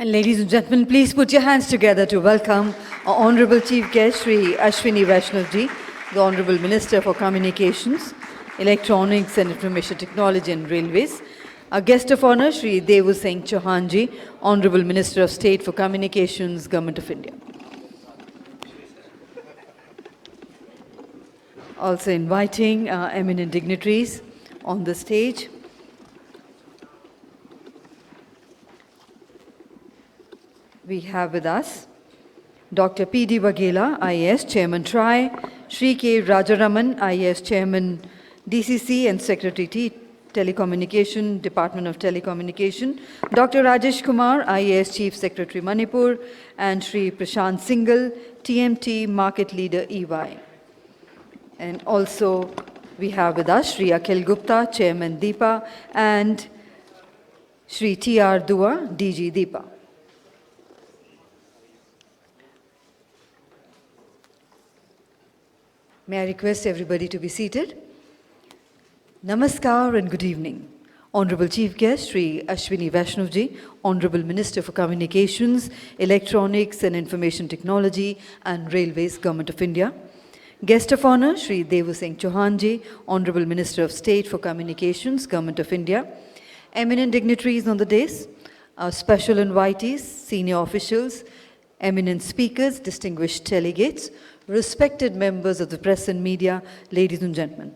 And ladies and gentlemen, please put your hands together to welcome our Honorable Chief Guest, Shri Ashwini Vaishnavji, the Honorable Minister for Communications, Electronics and Information Technology and Railways. Our guest of honor, Shri Devu Singh Chauhanji, Honorable Minister of State for Communications, Government of India. Also inviting eminent dignitaries on the stage. We have with us Dr. P.D. Waghela, IAS Chairman TRI, Shri K. Rajaraman, IAS Chairman DCC and Secretary Telecommunication, Department of Telecommunication, Dr. Rajesh Kumar, IAS Chief Secretary Manipur, and Shri Prashant Singhal, TMT Market Leader EY. And also we have with us Shri Akhil Gupta, Chairman DIPA, and Shri T.R. Dua, DG DIPA. May I request everybody to be seated? Namaskar and good evening. Honorable Chief Guest, Shri Ashwini Vaishnavji, Honorable Minister for Communications, Electronics and Information Technology and Railways, Government of India. Guest of honor, Shri Devu Singh Chauhanji, Honorable Minister of State for Communications, Government of India. Eminent dignitaries on the dais, our special invitees, senior officials, eminent speakers, distinguished delegates, respected members of the press and media, ladies and gentlemen.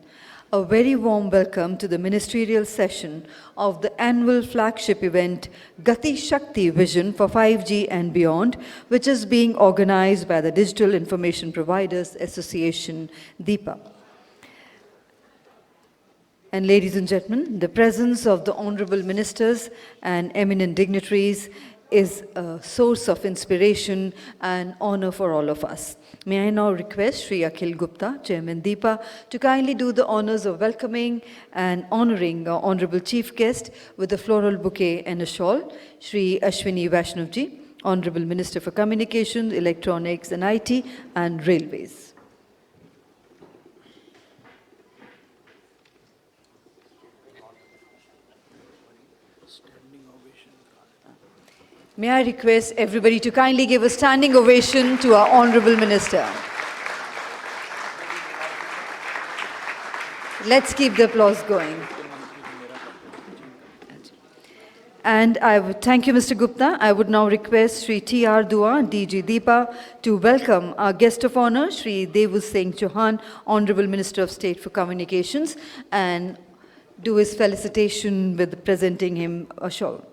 A very warm welcome to the Ministerial Session of the annual flagship event, Gati Shakti Vision for 5G and Beyond, which is being organized by the Digital Information Providers Association, DIPA. And ladies and gentlemen, the presence of the honorable ministers and eminent dignitaries is a source of inspiration and honor for all of us. May I now request Shri Akhil Gupta, Chairman DIPA, to kindly do the honors of welcoming and honoring our Honorable Chief Guest with a floral bouquet and a shawl, Shri Ashwini Vaishnavji, Honorable Minister for Communications, Electronics and IT and Railways. May I request everybody to kindly give a standing ovation to our Honorable Minister. Let's keep the applause going. And I would thank you, Mr. Gupta. I would now request Shri T.R. Dua, DG DIPA, to welcome our guest of honor, Shri Devu Singh Chauhan, Honorable Minister of State for Communications, and do his felicitation with presenting him a shawl.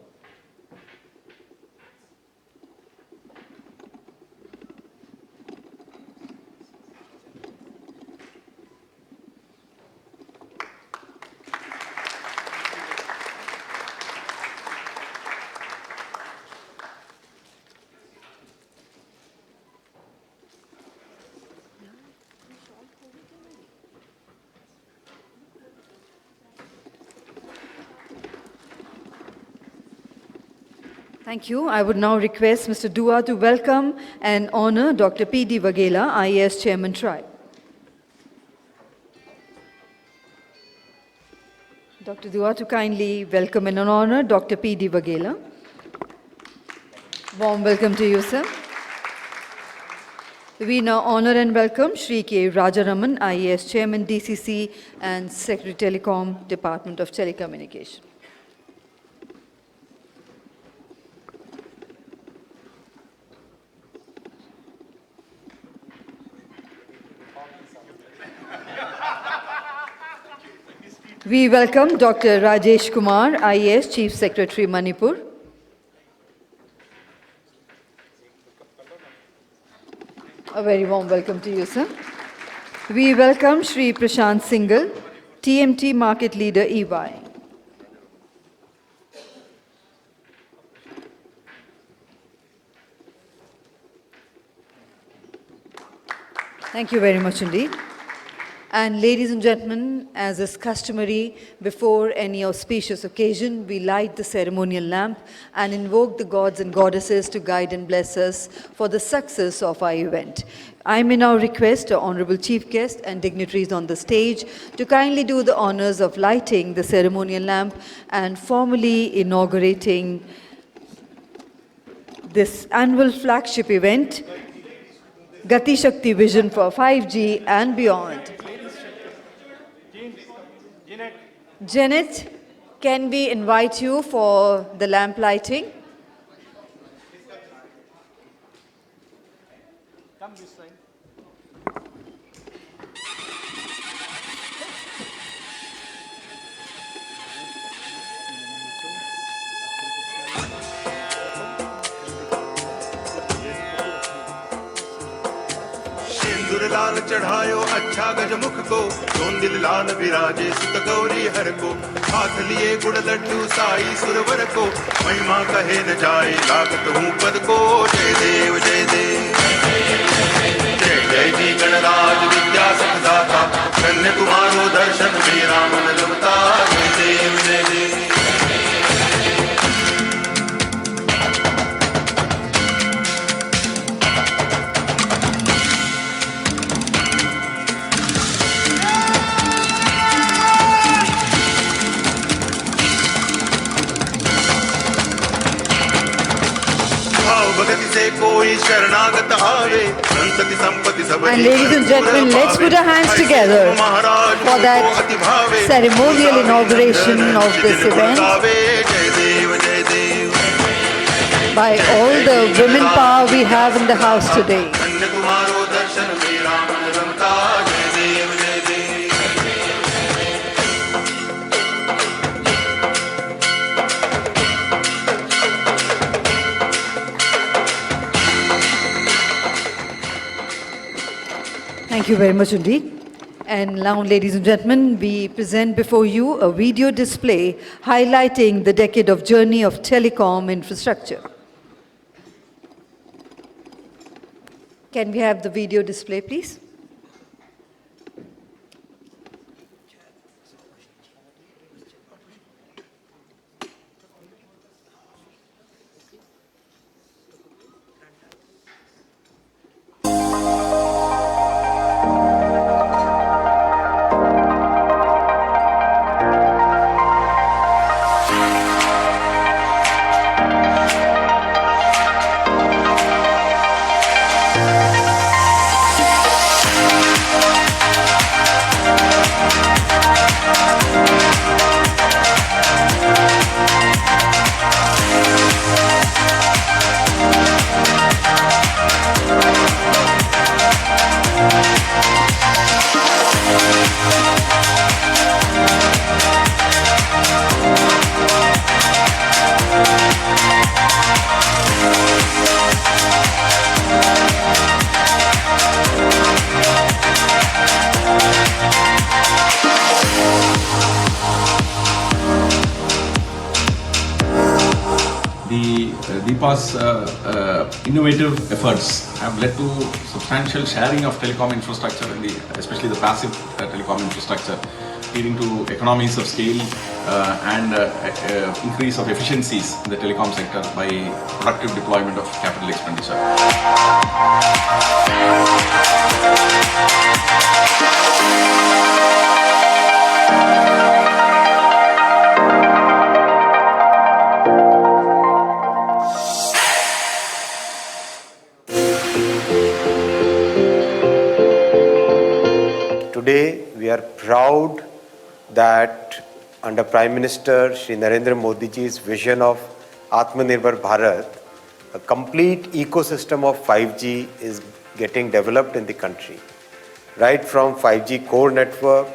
Thank you. I would now request Mr. Dua to welcome and honor Dr. P.D. Waghela, IAS Chairman TRI. Dr. Dua to kindly welcome and honor Dr. P.D. Waghela. Warm welcome to you, sir. We now honor and welcome Shri K. Rajaraman, IAS Chairman DCC and Secretary Telecom, Department of Telecommunication. We welcome Dr. Rajesh Kumar, IAS Chief Secretary Manipur. A very warm welcome to you, sir. We welcome Shri Prashant Singhal, TMT Market Leader EY. Thank you very much indeed. And ladies and gentlemen, as is customary, before any auspicious occasion, we light the ceremonial lamp and invoke the gods and goddesses to guide and bless us for the success of our event. I may now request our Honorable Chief Guest and dignitaries on the stage to kindly do the honors of lighting the ceremonial lamp and formally inaugurating this annual flagship event, Gati Shakti Vision for 5G and beyond. Janet, can we invite you for the lamp lighting? Come this side. लाल चढ़ायो अच्छा गजमुख को सोंदिल लाल विराजे सुत गौरी हर को हाथ लिए गुड़ लड्डू साई सुरवर को महिमा कहे न जाए लागत हूँ पद को जय देव जय देव जय जय जी गणराज विद्या सकदाता धन्य तुम्हारो दर्शन मेरा मन रमता जय देव जय देव And ladies and gentlemen, let's put our hands together for that ceremonial inauguration of this event by all the women power we have in the house today. Thank you very much indeed. And now, ladies and gentlemen, we present before you a video display highlighting the decade of journey of telecom infrastructure. Can we have the video display, please? DIPA's innovative efforts have led to substantial sharing of telecom infrastructure, especially the passive telecom infrastructure, leading to economies of scale and increase of efficiencies in the telecom sector by productive deployment of capital expenditure. Today, we are proud that under Prime Minister Shri Narendra Modi ji's vision of Atmanirbhar Bharat, a complete ecosystem of 5G is getting developed in the country. Right from 5G core network,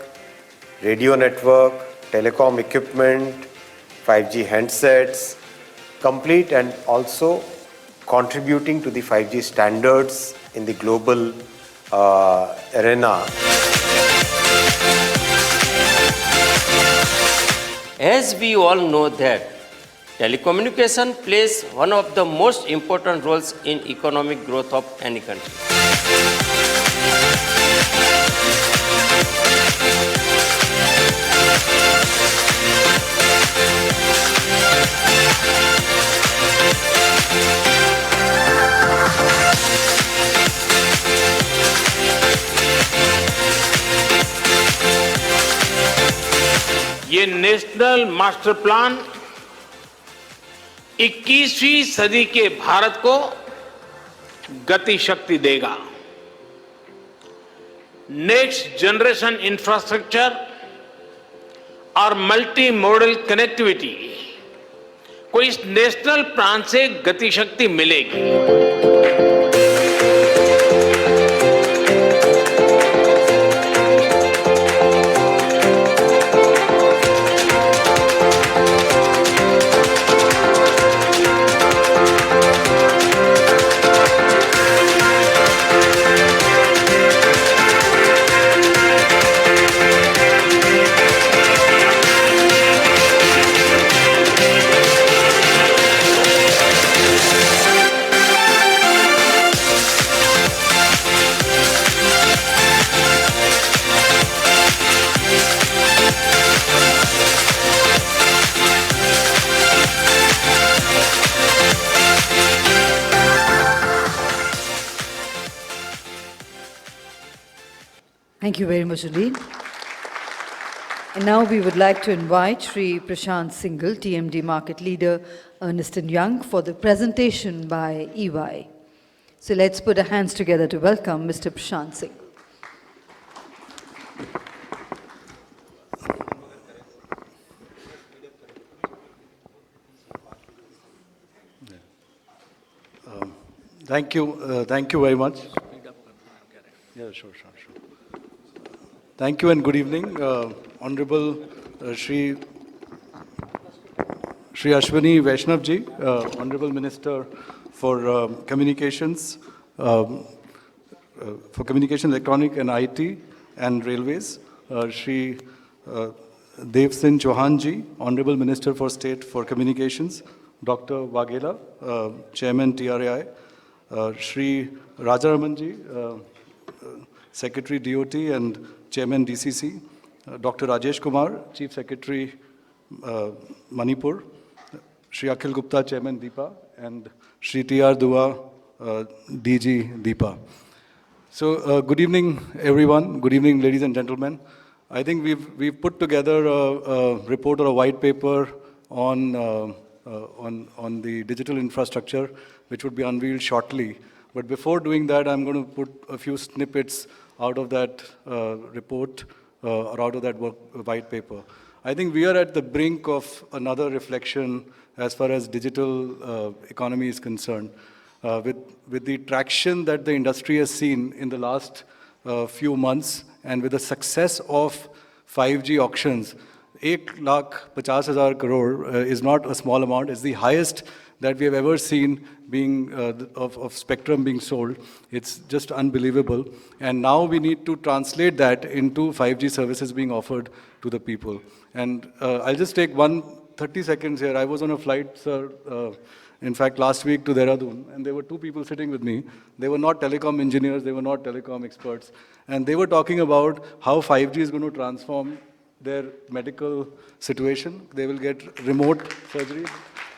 radio network, telecom equipment, 5G handsets, complete and also contributing to the 5G standards in the global arena. As we all know that telecommunication plays one of the most important roles in economic growth of any country. ये national master plan 21वीं सदी के भारत को गति शक्ति देगा। Next generation infrastructure और multi modal connectivity को इस नेशनल प्लान से गति शक्ति मिलेगी। Thank you very much indeed. And now we would like to invite Shri Prashant Singhal, TMD Market Leader, Ernst & Young, for the presentation by EY. So let's put our hands together to welcome Mr. Prashant Singhal. Thank you very much. Yeah, sure. Thank you and good evening, Honorable Shri Ashwini Vaishnav ji, Honorable Minister for Communications, Electronic and IT and Railways, Shri Dev Singh Chauhan ji, Honorable Minister for State for Communications, Dr. Waghela, Chairman TRAI, Shri Rajaraman ji, Secretary DOT and Chairman DCC, Dr. Rajesh Kumar, Chief Secretary Manipur, Shri Akhil Gupta, Chairman DIPA, and Shri TR Dua, DG DIPA. So good evening, everyone. Good evening, ladies and gentlemen. I think we've put together a report or a white paper on the digital infrastructure, which would be unveiled shortly. But before doing that, I'm going to put a few snippets out of that report or out of that white paper. I think we are at the brink of another reflection as far as digital economy is concerned. With the traction that the industry has seen in the last few months and with the success of 5G auctions, 1,50,000 crore is not a small amount. It's the highest that we have ever seen being of spectrum being sold. It's just unbelievable. And now we need to translate that into 5G services being offered to the people. And I'll just take 30 seconds here. I was on a flight, sir, in fact, last week to Dehradun, and there were two people sitting with me. They were not telecom engineers, they were not telecom experts. And they were talking about how 5G is going to transform their medical situation. They will get remote surgery,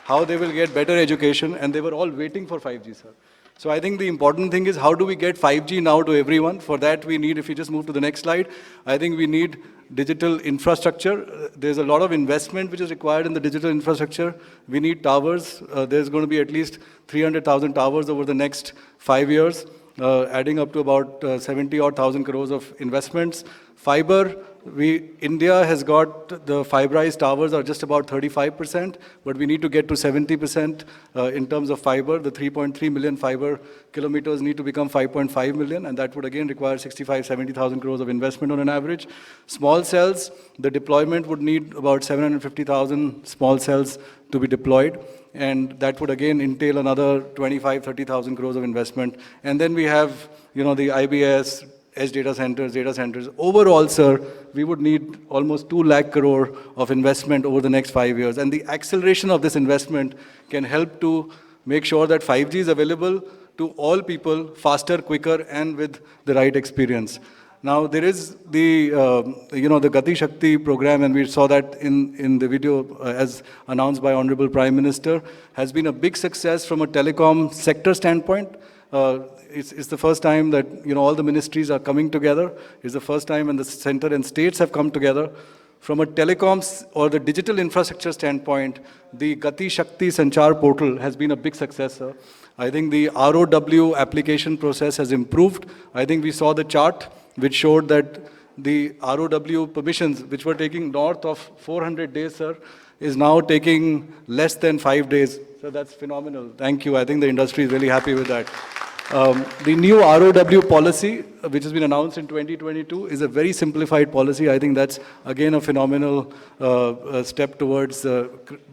how they will get better education, and they were all waiting for 5G, sir. So I think the important thing is how do we get 5G now to everyone? For that we need, if you just move to the next slide, I think we need digital infrastructure. There's a lot of investment which is required in the digital infrastructure. We need towers. There's going to be at least 300,000 towers over the next 5 years, adding up to about 70,000 crores of investments. Fiber, India has got the fiberized towers are just about 35%, but we need to get to 70% in terms of fiber. The 3.3 million fiber kilometers need to become 5.5 million, and that would again require 70,000 crores of investment on an average. Small cells, the deployment would need about 750,000 small cells to be deployed, and that would again entail another 30,000 crores of investment. And then we have, the IBS, edge data centers. Overall, sir, we would need almost 2 lakh crore of investment over the next 5 years. And the acceleration of this investment can help to make sure that 5G is available to all people faster, quicker, and with the right experience. Now, there is the Gati Shakti program, and we saw that in the video as announced by Honorable Prime Minister, has been a big success from a telecom sector standpoint. It's the first time that all the ministries are coming together. It's the first time when the center and states have come together. from a telecoms or the digital infrastructure standpoint, the Gati Shakti Sanchar portal has been a big success, sir. I think the ROW application process has improved. I think we saw the chart which showed that the ROW permissions, which were taking north of 400 days, sir, is now taking less than 5 days. So that's phenomenal. Thank you. I think the industry is really happy with that. The new ROW policy, which has been announced in 2022, is a very simplified policy. I think that's, again, a phenomenal step towards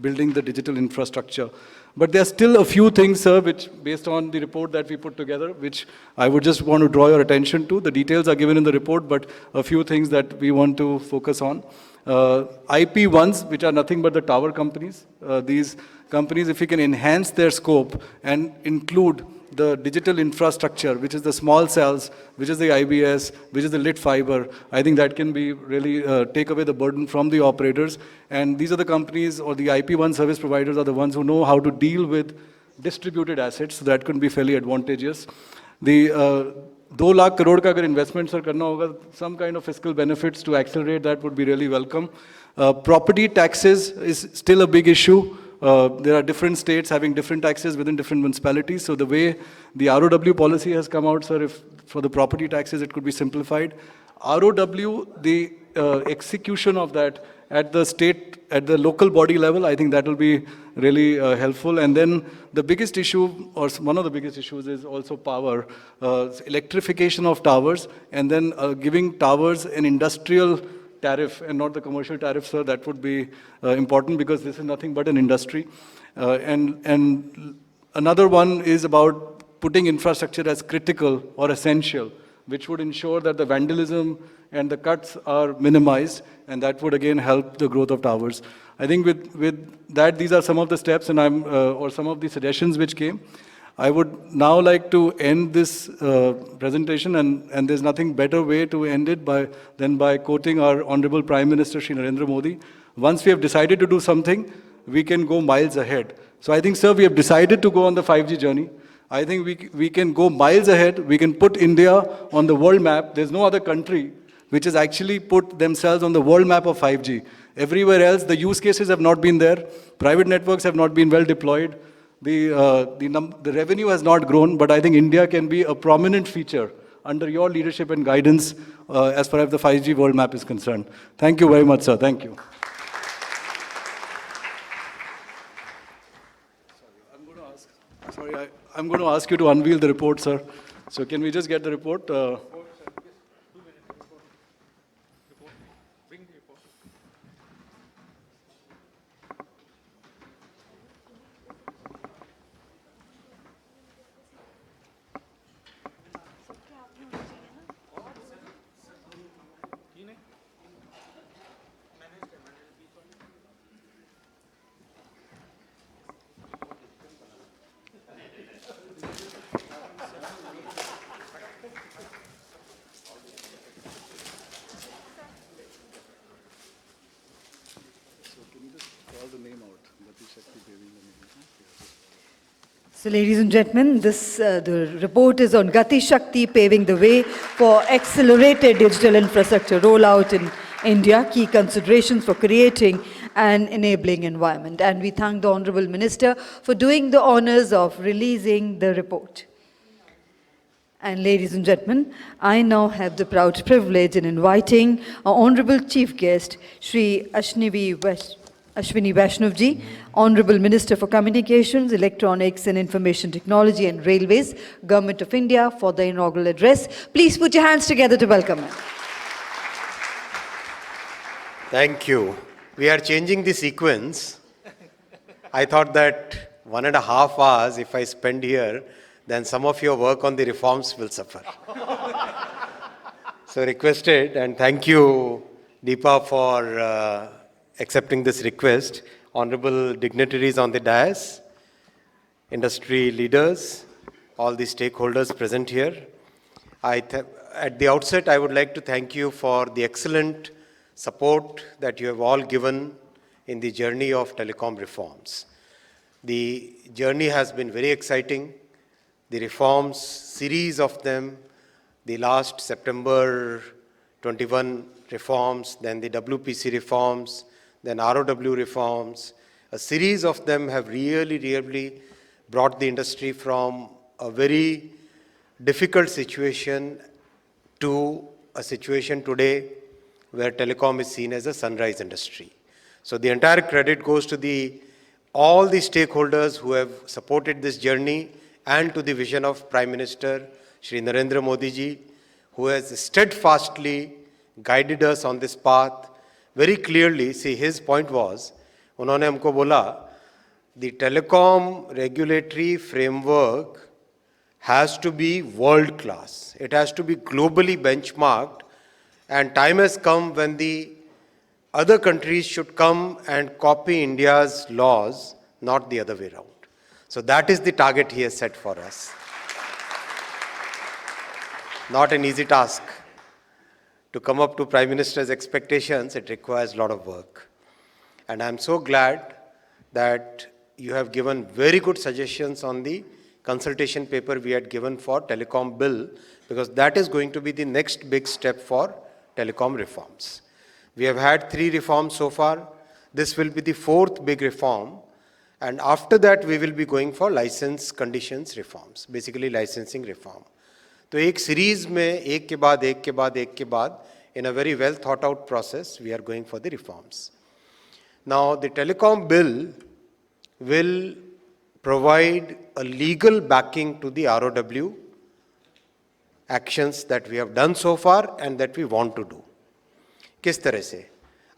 building the digital infrastructure. But there are still a few things, sir, which, based on the report that we put together, which I would just want to draw your attention to. The details are given in the report, but a few things that we want to focus on. IP1s, which are nothing but the tower companies. These companies, if we can enhance their scope and include the digital infrastructure, which is the small cells, which is the IBS, which is the lit fiber, I think that can be really take away the burden from the operators. And these are the companies, or the IP1 service providers are the ones who know how to deal with distributed assets, so that could be fairly advantageous. The 2 lakh crore ka agar investments are karna hoga, some kind of fiscal benefits to accelerate that would be really welcome. Property taxes is still a big issue. There are different states having different taxes within different municipalities. So the way the ROW policy has come out, sir, if for the property taxes, it could be simplified. ROW, the execution of that at the state, at the local body level, I think that will be really helpful. And then the biggest issue, or one of the biggest issues, is also power, electrification of towers, and then giving towers an industrial tariff and not the commercial tariff, sir. That would be important, because this is nothing but an industry. And another one is about putting infrastructure as critical or essential, which would ensure that the vandalism and the cuts are minimized, and that would again help the growth of towers. I think with that, these are some of the steps, and or some of the suggestions which came. I would now like to end this presentation, and there's nothing better way to end it than by quoting our Honorable Prime Minister, Shri Narendra Modi. Once we have decided to do something, we can go miles ahead. So I think, sir, we have decided to go on the 5G journey. I think we can go miles ahead. We can put India on the world map. There's no other country which has actually put themselves on the world map of 5G. Everywhere else, the use cases have not been there. Private networks have not been well deployed. The revenue has not grown, but I think India can be a prominent feature under your leadership and guidance as far as the 5G world map is concerned. Thank you very much, sir. Thank you. I'm going to ask you to unveil the report, sir. So can we just get the report? So, ladies and gentlemen, the report is on Gati Shakti, paving the way for accelerated digital infrastructure rollout in India, key considerations for creating an enabling environment. And we thank the Honorable Minister for doing the honors of releasing the report. And ladies and gentlemen, I now have the proud privilege in inviting our Honorable Chief Guest, Shri Ashwini Vaishnav Ji, Honorable Minister for Communications, Electronics and Information Technology and Railways, Government of India, for the inaugural address. Please put your hands together to welcome him. Thank you. We are changing the sequence. I thought that 1.5 hours, if I spend here, then some of your work on the reforms will suffer. So requested, and thank you, DIPA, for accepting this request. Honorable dignitaries on the dais, industry leaders, all the stakeholders present here. At the outset, I would like to thank you for the excellent support that you have all given in the journey of telecom reforms. The journey has been very exciting. The reforms, series of them, the last September 21 reforms, then the WPC reforms, then ROW reforms. A series of them have really brought the industry from a very difficult situation to a situation today where telecom is seen as a sunrise industry. So the entire credit goes to all the stakeholders who have supported this journey and to the vision of Prime Minister Shri Narendra Modi ji, who has steadfastly guided us on this path very clearly. See, his point was, उन्होंने हमको बोला, the telecom regulatory framework has to be world class. It has to be globally benchmarked, and time has come when the other countries should come and copy India's laws, not the other way around. So that is the target he has set for us. Not an easy task. To come up to Prime Minister's expectations, it requires a lot of work. And I'm so glad that you have given very good suggestions on the consultation paper we had given for telecom bill, because that is going to be the next big step for telecom reforms. We have had 3 reforms so far. This will be the 4th big reform. And after that, we will be going for license conditions reforms, basically licensing reform. तो एक series में एक के बाद एक के बाद एक के बाद, in a very well thought out process, we are going for the reforms. Now, the telecom bill will provide a legal backing to the ROW actions that we have done so far and that we want to do. किस तरह से?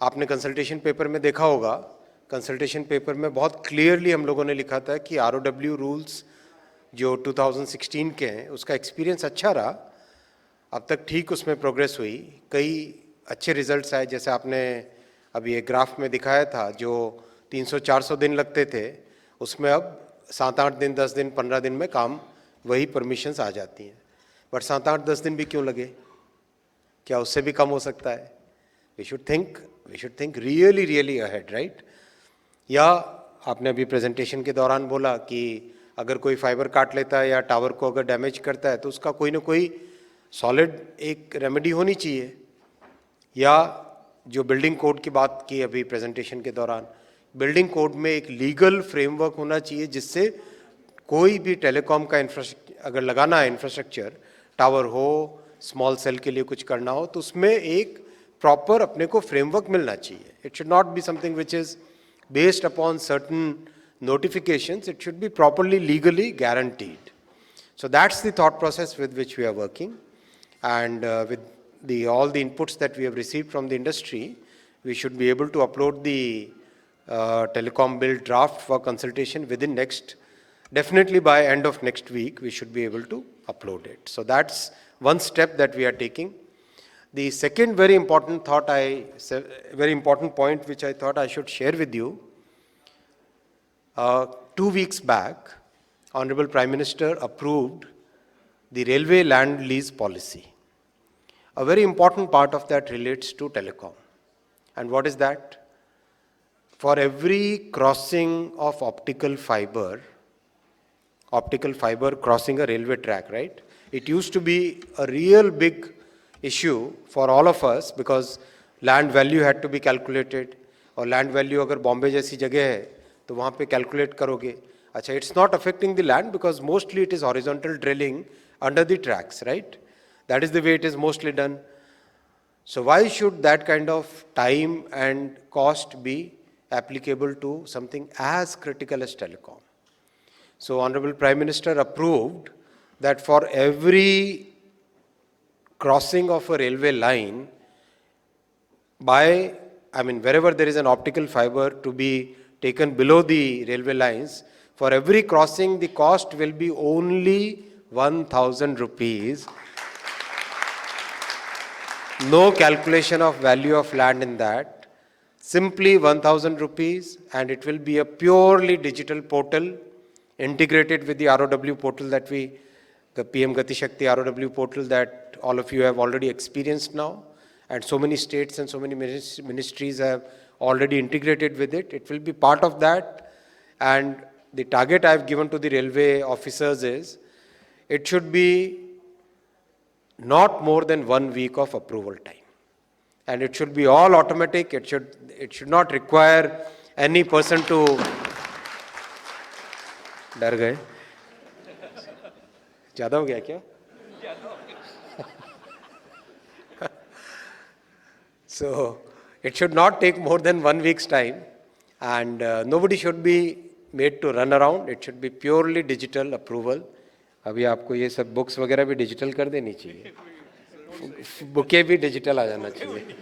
आपने consultation paper में देखा होगा, consultation paper में बहुत clearly हम लोगों ने लिखा था कि ROW रूल्स जो 2016 के हैं, उसका एक्सपीरियंस अच्छा रहा, अब तक ठीक उसमें प्रोग्रेस हुई, कई अच्छे रिजल्ट्स आए, जैसे आपने अभी एक ग्राफ में दिखाया था, जो 300-400 दिन लगते थे, उसमें अब 7-8 दिन, 10 दिन, 15 दिन में काम वही परमिशंस आ जाती हैं. बट 7-8-10 दिन भी क्यों लगे? क्या उससे भी कम हो सकता है? We should think really ahead, right? या आपने अभी प्रेजेंटेशन के दौरान बोला कि अगर कोई फाइबर काट लेता है या टावर को अगर डैमेज करता है तो उसका कोई ना कोई सॉलिड एक रेमेडी होनी चाहिए. या जो बिल्डिंग कोड की बात की अभी प्रेजेंटेशन के दौरान, बिल्डिंग कोड में एक लीगल फ्रेमवर्क होना चाहिए जिससे कोई भी टेलीकॉम का अगर लगाना है इंफ्रास्ट्रक्चर, टावर हो, स्मॉल सेल के लिए कुछ करना हो, तो उसमें एक प्रॉपर अपने को फ्रेमवर्क मिलना चाहिए. It should not be something which is based upon certain notifications. It should be properly legally guaranteed. So that's the thought process with which we are working, and with all the inputs that we have received from the industry, we should be able to upload the telecom bill draft for consultation within definitely by end of next week we should be able to upload it. So that's one step that we are taking. The second very important point which I thought I should share with you, 2 weeks back, Honorable Prime Minister approved the railway land lease policy. A very important part of that relates to telecom. And what is that? For every crossing of optical fiber crossing a railway track, right? It used to be a real big issue for all of us because land value had to be calculated. और land value अगर बॉम्बे जैसी जगह है तो वहाँ पे calculate करोगे. अच्छा, it's not affecting the land because mostly it is horizontal drilling under the tracks, right? That is the way it is mostly done. So why should that kind of time and cost be applicable to something as critical as telecom? So Honorable Prime Minister approved that for every crossing of a railway line wherever there is an optical fiber to be taken below the railway lines, for every crossing the cost will be only 1,000 rupees. No calculation of value of land in that. Simply 1,000 rupees, and it will be a purely digital portal integrated with the ROW portal the PM Gati Shakti ROW portal that all of you have already experienced now, and so many states and so many ministries have already integrated with it. It will be part of that, and the target I have given to the railway officers is it should be not more than 1 week of approval time. and it should be all automatic. It should not require any person to. डर गए? ज़्यादा हो गया क्या? So it should not take more than 1 week's time, and nobody should be made to run around. It should be purely digital approval. अभी आपको ये सब बुक्स वगैरह भी डिजिटल कर देनी चाहिए, बुके भी डिजिटल आ जाना चाहिए.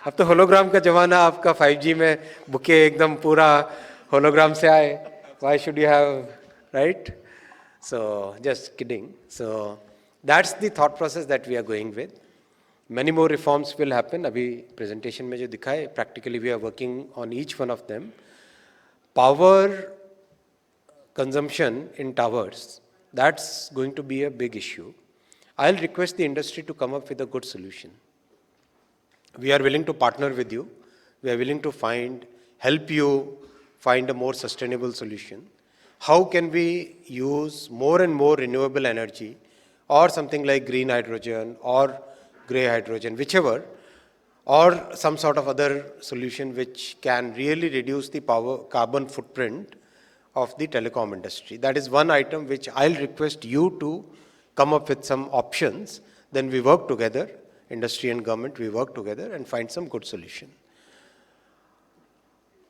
अब तो होलोग्राम का जमाना, आपका 5G में बुके एकदम पूरा होलोग्राम से आए. Why should you have, right? So just kidding. So that's the thought process that we are going with. Many more reforms will happen. अभी presentation में जो दिखा है, practically we are working on each one of them. Power consumption in towers, that's going to be a big issue. I'll request the industry to come up with a good solution. We are willing to partner with you. We are willing to help you find a more sustainable solution. How can we use more and more renewable energy, or something like green hydrogen or grey hydrogen, whichever, or some sort of other solution which can really reduce the carbon footprint of the telecom industry. That is one item which I'll request you to come up with some options. Then we work together, industry and government, we work together and find some good solution.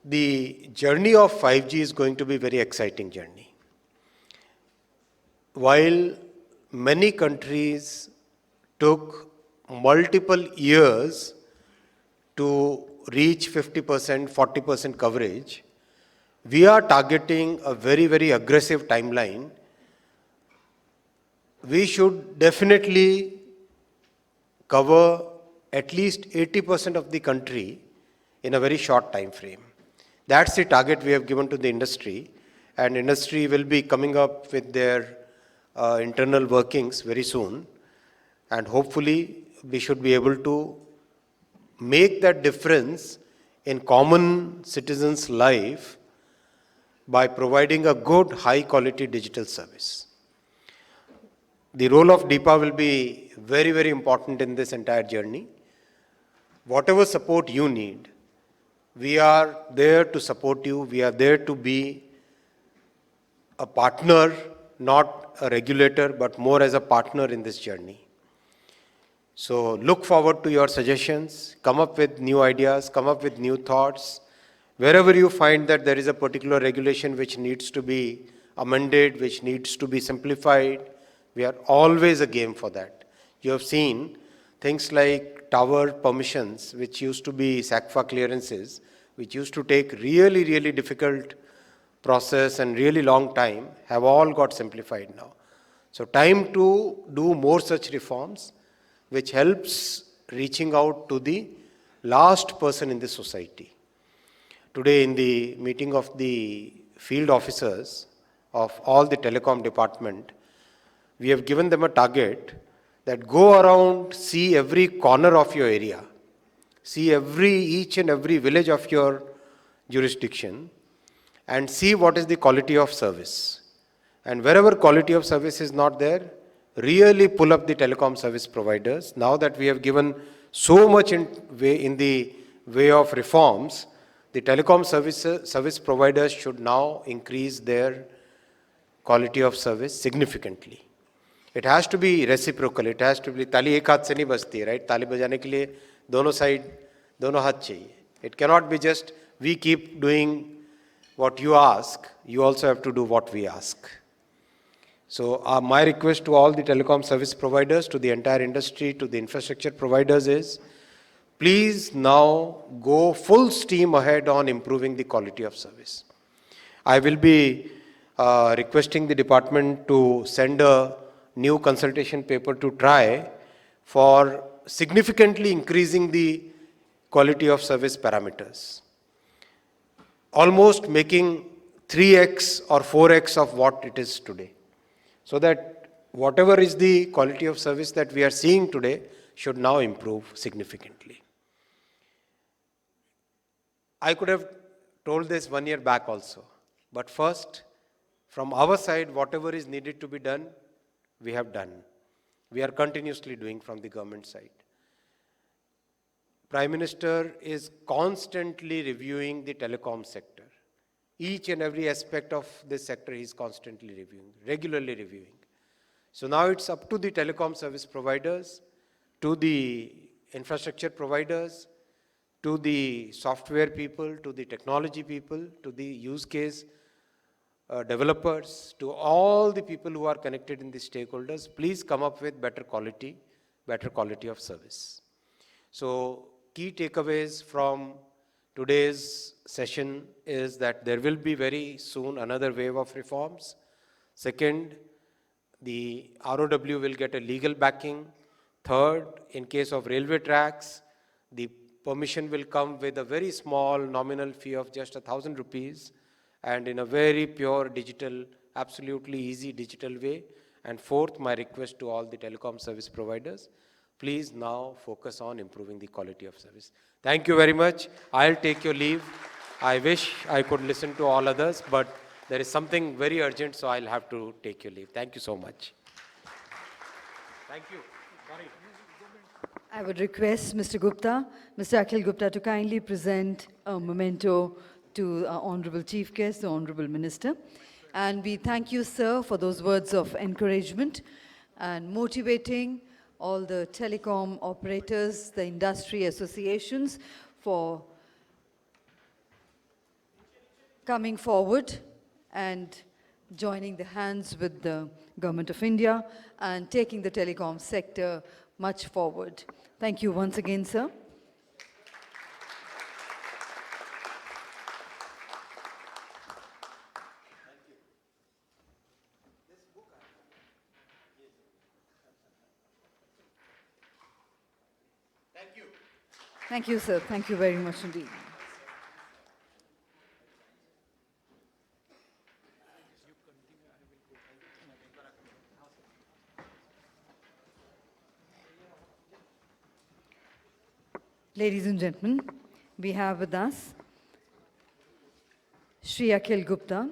The journey of 5G is going to be a very exciting journey. While many countries took multiple years to reach 50%, 40% coverage, we are targeting a very, very aggressive timeline. We should definitely cover at least 80% of the country in a very short time frame. That's the target we have given to the industry, and industry will be coming up with their internal workings very soon, and hopefully we should be able to make that difference in common citizens' life by providing a good, high-quality digital service. The role of DIPA will be very, very important in this entire journey. Whatever support you need, we are there to support you. We are there to be a partner, not a regulator, but more as a partner in this journey. So look forward to your suggestions, come up with new ideas, come up with new thoughts. Wherever you find that there is a particular regulation which needs to be amended, which needs to be simplified, we are always a game for that. You have seen things like tower permissions, which used to be SACFA clearances, which used to take really, really difficult process and really long time, have all got simplified now. So time to do more such reforms, which helps reaching out to the last person in the society. Today in the meeting of the field officers of all the telecom department, we have given them a target that go around, see every corner of your area, see each and every village of your jurisdiction, and see what is the quality of service. And wherever quality of service is not there, really pull up the telecom service providers. Now that we have given so much in the way of reforms, the telecom service providers should now increase their quality of service significantly. It has to be reciprocal. It has to be ताली एक हाथ से नहीं बजती, right? ताली बजाने के लिए दोनों side, दोनों हाथ चाहिए. It cannot be just we keep doing what you ask. You also have to do what we ask. So my request to all the telecom service providers, to the entire industry, to the infrastructure providers is, please now go full steam ahead on improving the quality of service. I will be requesting the department to send a new consultation paper to try for significantly increasing the quality of service parameters. Almost making 3x or 4x of what it is today. So that whatever is the quality of service that we are seeing today should now improve significantly. I could have told this 1 year back also. But first, from our side, whatever is needed to be done, we have done. We are continuously doing from the government side. Prime Minister is constantly reviewing the telecom sector. Each and every aspect of this sector he is constantly reviewing, regularly reviewing. So now it's up to the telecom service providers, to the infrastructure providers, to the software people, to the technology people, to the use case developers, to all the people who are connected in the stakeholders, please come up with better quality of service. So key takeaways from today's session is that there will be very soon another wave of reforms. Second, the ROW will get a legal backing. Third, in case of railway tracks, the permission will come with a very small nominal fee of just 1,000 rupees and in a very pure digital, absolutely easy digital way. And fourth, my request to all the telecom service providers, please now focus on improving the quality of service. Thank you very much. I'll take your leave. I wish I could listen to all others, but there is something very urgent, so I'll have to take your leave. Thank you so much. Thank you. Sorry. I would request Mr. Akhil Gupta, to kindly present a memento to our Honorable Chief Guest, the Honorable Minister. And we thank you, sir, for those words of encouragement and motivating all the telecom operators, the industry associations for coming forward and joining the hands with the Government of India and taking the telecom sector much forward. Thank you once again, sir. Thank you, sir. Thank you very much indeed. Ladies and gentlemen, we have with us Shri Akhil Gupta,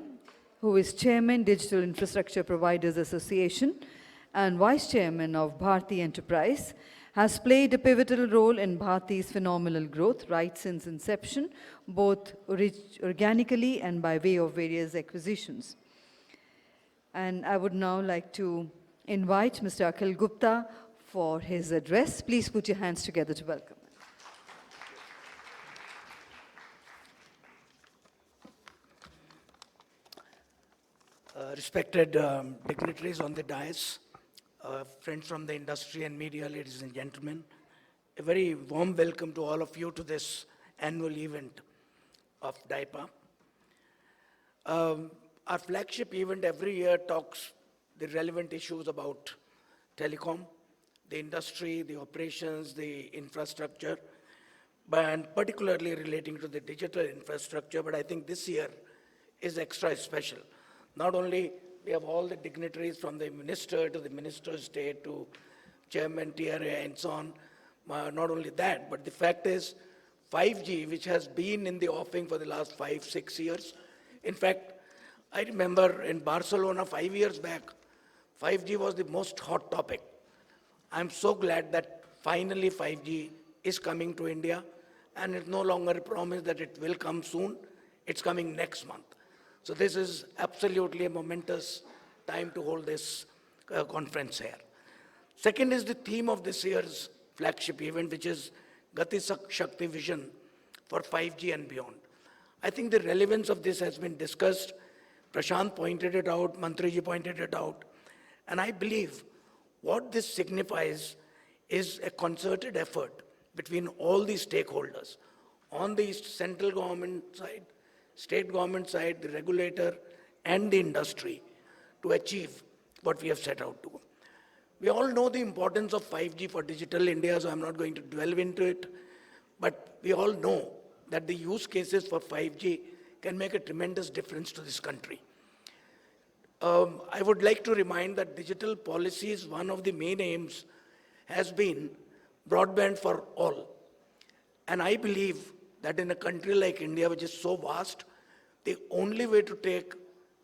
who is Chairman, Digital Infrastructure Providers Association and Vice Chairman of Bharti Enterprise, has played a pivotal role in Bharti's phenomenal growth right since inception, both organically and by way of various acquisitions. And I would now like to invite Mr. Akhil Gupta for his address. Please put your hands together to welcome him. Respected dignitaries on the dais, friends from the industry and media, ladies and gentlemen, a very warm welcome to all of you to this annual event of DIPA. Our flagship event every year talks the relevant issues about telecom, the industry, the operations, the infrastructure, and particularly relating to the digital infrastructure. But I think this year is extra special. Not only we have all the dignitaries from the minister to the minister of state to chairman, TRA, and so on. Not only that, but the fact is 5G, which has been in the offing for the last 5-6 years. In fact, I remember in Barcelona 5 years back, 5G was the most hot topic. I'm so glad that finally 5G is coming to India, and it's no longer a promise that it will come soon. It's coming next month. So this is absolutely a momentous time to hold this conference here. Second is the theme of this year's flagship event, which is Gati Shakti vision for 5G and beyond. I think the relevance of this has been discussed. Prashant pointed it out, Mantriji pointed it out. And I believe what this signifies is a concerted effort between all the stakeholders on the central government side, state government side, the regulator, and the industry to achieve what we have set out to. We all know the importance of 5G for digital India, so I'm not going to delve into it. But we all know that the use cases for 5G can make a tremendous difference to this country. I would like to remind that digital policies, one of the main aims has been broadband for all. And I believe that in a country like India, which is so vast, the only way to take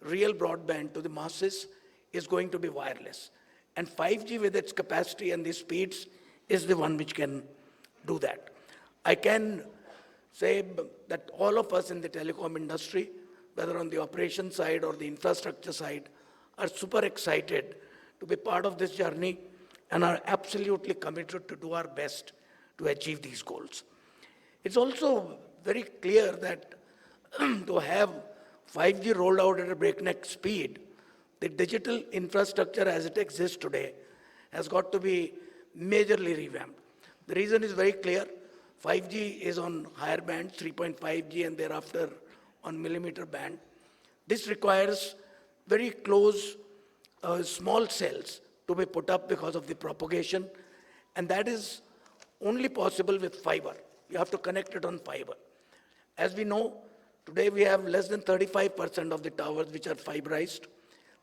real broadband to the masses is going to be wireless. And 5G with its capacity and the speeds is the one which can do that. I can say that all of us in the telecom industry, whether on the operation side or the infrastructure side, are super excited to be part of this journey and are absolutely committed to do our best to achieve these goals. It's also very clear that to have 5G rolled out at a breakneck speed, the digital infrastructure as it exists today has got to be majorly revamped. The reason is very clear. 5G is on higher bands, 3.5G and thereafter on millimeter band. This requires very close, small cells to be put up because of the propagation, and that is only possible with fiber. You have to connect it on fiber. As we know, today we have less than 35% of the towers which are fiberized.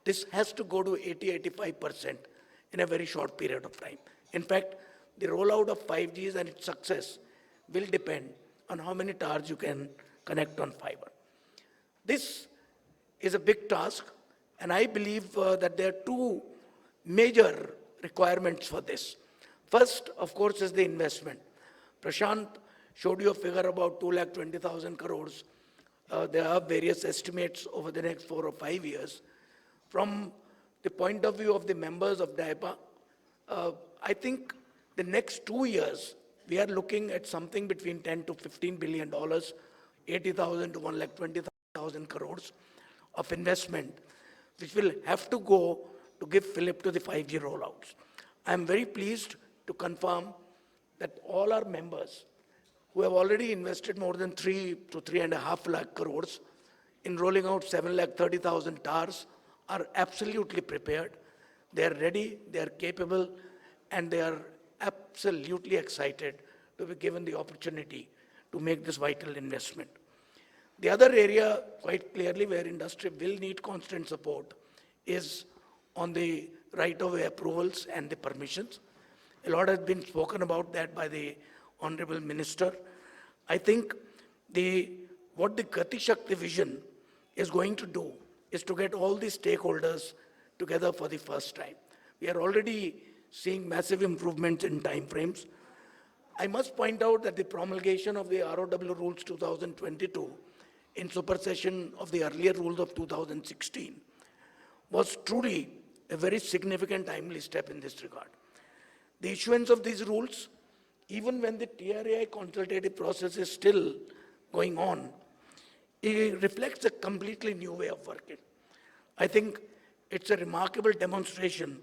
This has to go to 80-85% in a very short period of time. In fact, the rollout of 5Gs and its success will depend on how many towers you can connect on fiber. This is a big task, and I believe that there are two major requirements for this. First, of course, is the investment. Prashant showed you a figure about 2,20,000 crores. There are various estimates over the next 4 or 5 years. From the point of view of the members of DIPA, I think the next 2 years, we are looking at something between $10 to $15 billion, 80,000 to 1,20,000 crores of investment, which will have to go to give fillip to the 5G rollouts. I am very pleased to confirm that all our members who have already invested more than 3 to 3.5 lakh crores in rolling out 7,30,000 towers are absolutely prepared. They are ready, they are capable, and they are absolutely excited to be given the opportunity to make this vital investment. The other area, quite clearly, where industry will need constant support is on the right-of-way approvals and the permissions. A lot has been spoken about that by the Honorable Minister. I think what the Gati Shakti vision is going to do is to get all the stakeholders together for the first time. We are already seeing massive improvements in time frames. I must point out that the promulgation of the ROW rules 2022 in supersession of the earlier rules of 2016 was truly a very significant timely step in this regard. The issuance of these rules, even when the TRAI consultative process is still going on, it reflects a completely new way of working. I think it's a remarkable demonstration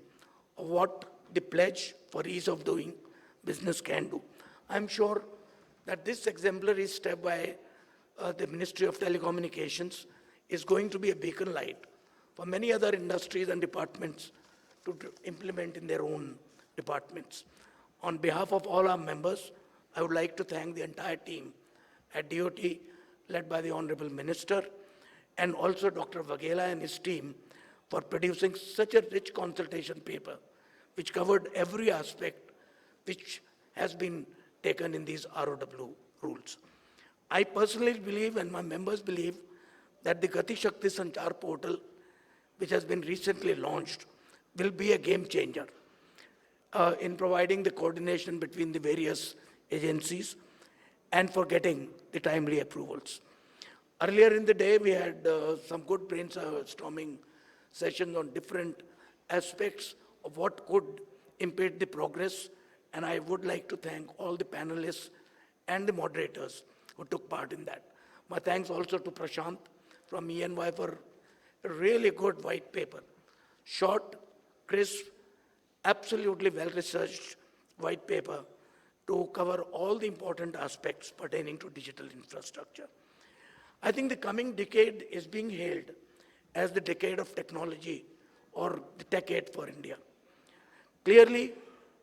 of what the pledge for ease of doing business can do. I'm sure that this exemplary step by the Ministry of Telecommunications is going to be a beacon light for many other industries and departments to implement in their own departments. On behalf of all our members, I would like to thank the entire team at DOT, led by the Honorable Minister, and also Dr. Vaghela and his team for producing such a rich consultation paper, which covered every aspect which has been taken in these ROW rules. I personally believe, and my members believe, that the Gati Shakti Sanchar portal, which has been recently launched, will be a game changer in providing the coordination between the various agencies and for getting the timely approvals. Earlier in the day, we had some good brainstorming sessions on different aspects of what could impede the progress, and I would like to thank all the panelists and the moderators who took part in that. My thanks also to Prashant from ENY for a really good white paper. Short, crisp, absolutely well-researched white paper to cover all the important aspects pertaining to digital infrastructure. I think the coming decade is being hailed as the decade of technology or the decade for India. Clearly,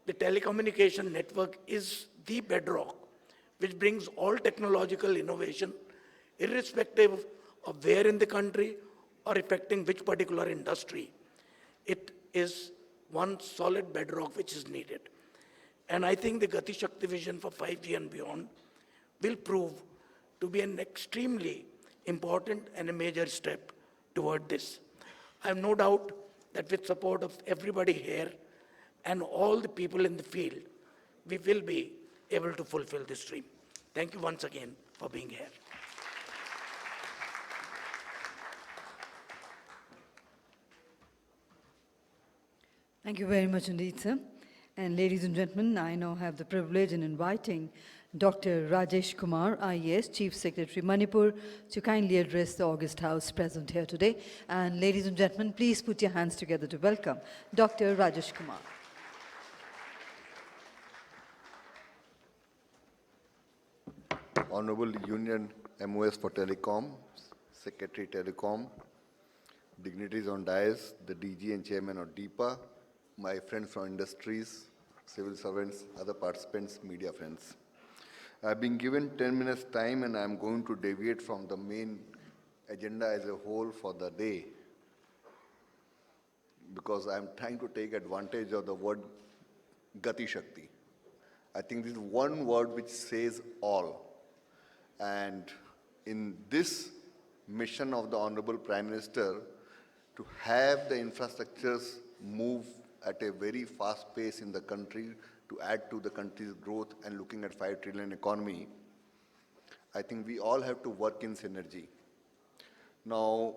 the telecommunication network is the bedrock which brings all technological innovation, irrespective of where in the country or affecting which particular industry. It is one solid bedrock which is needed. And I think the Gati Shakti vision for 5G and beyond will prove to be an extremely important and a major step toward this. I have no doubt that with support of everybody here and all the people in the field, we will be able to fulfill this dream. Thank you once again for being here. Thank you very much indeed, sir. And ladies and gentlemen, I now have the privilege in inviting Dr. Rajesh Kumar, IAS, Chief Secretary, Manipur, to kindly address the August House present here today. And ladies and gentlemen, please put your hands together to welcome Dr. Rajesh Kumar. Honorable Union MOS for Telecom, Secretary Telecom, dignitaries on dais, the DG and Chairman of DIPA, my friends from industries, civil servants, other participants, media friends. I've been given 10 minutes time and I'm going to deviate from the main agenda as a whole for the day because I'm trying to take advantage of the word Gati Shakti. I think this is one word which says all. And in this mission of the Honorable Prime Minister to have the infrastructures move at a very fast pace in the country to add to the country's growth and looking at 5 trillion economy, I think we all have to work in synergy. Now,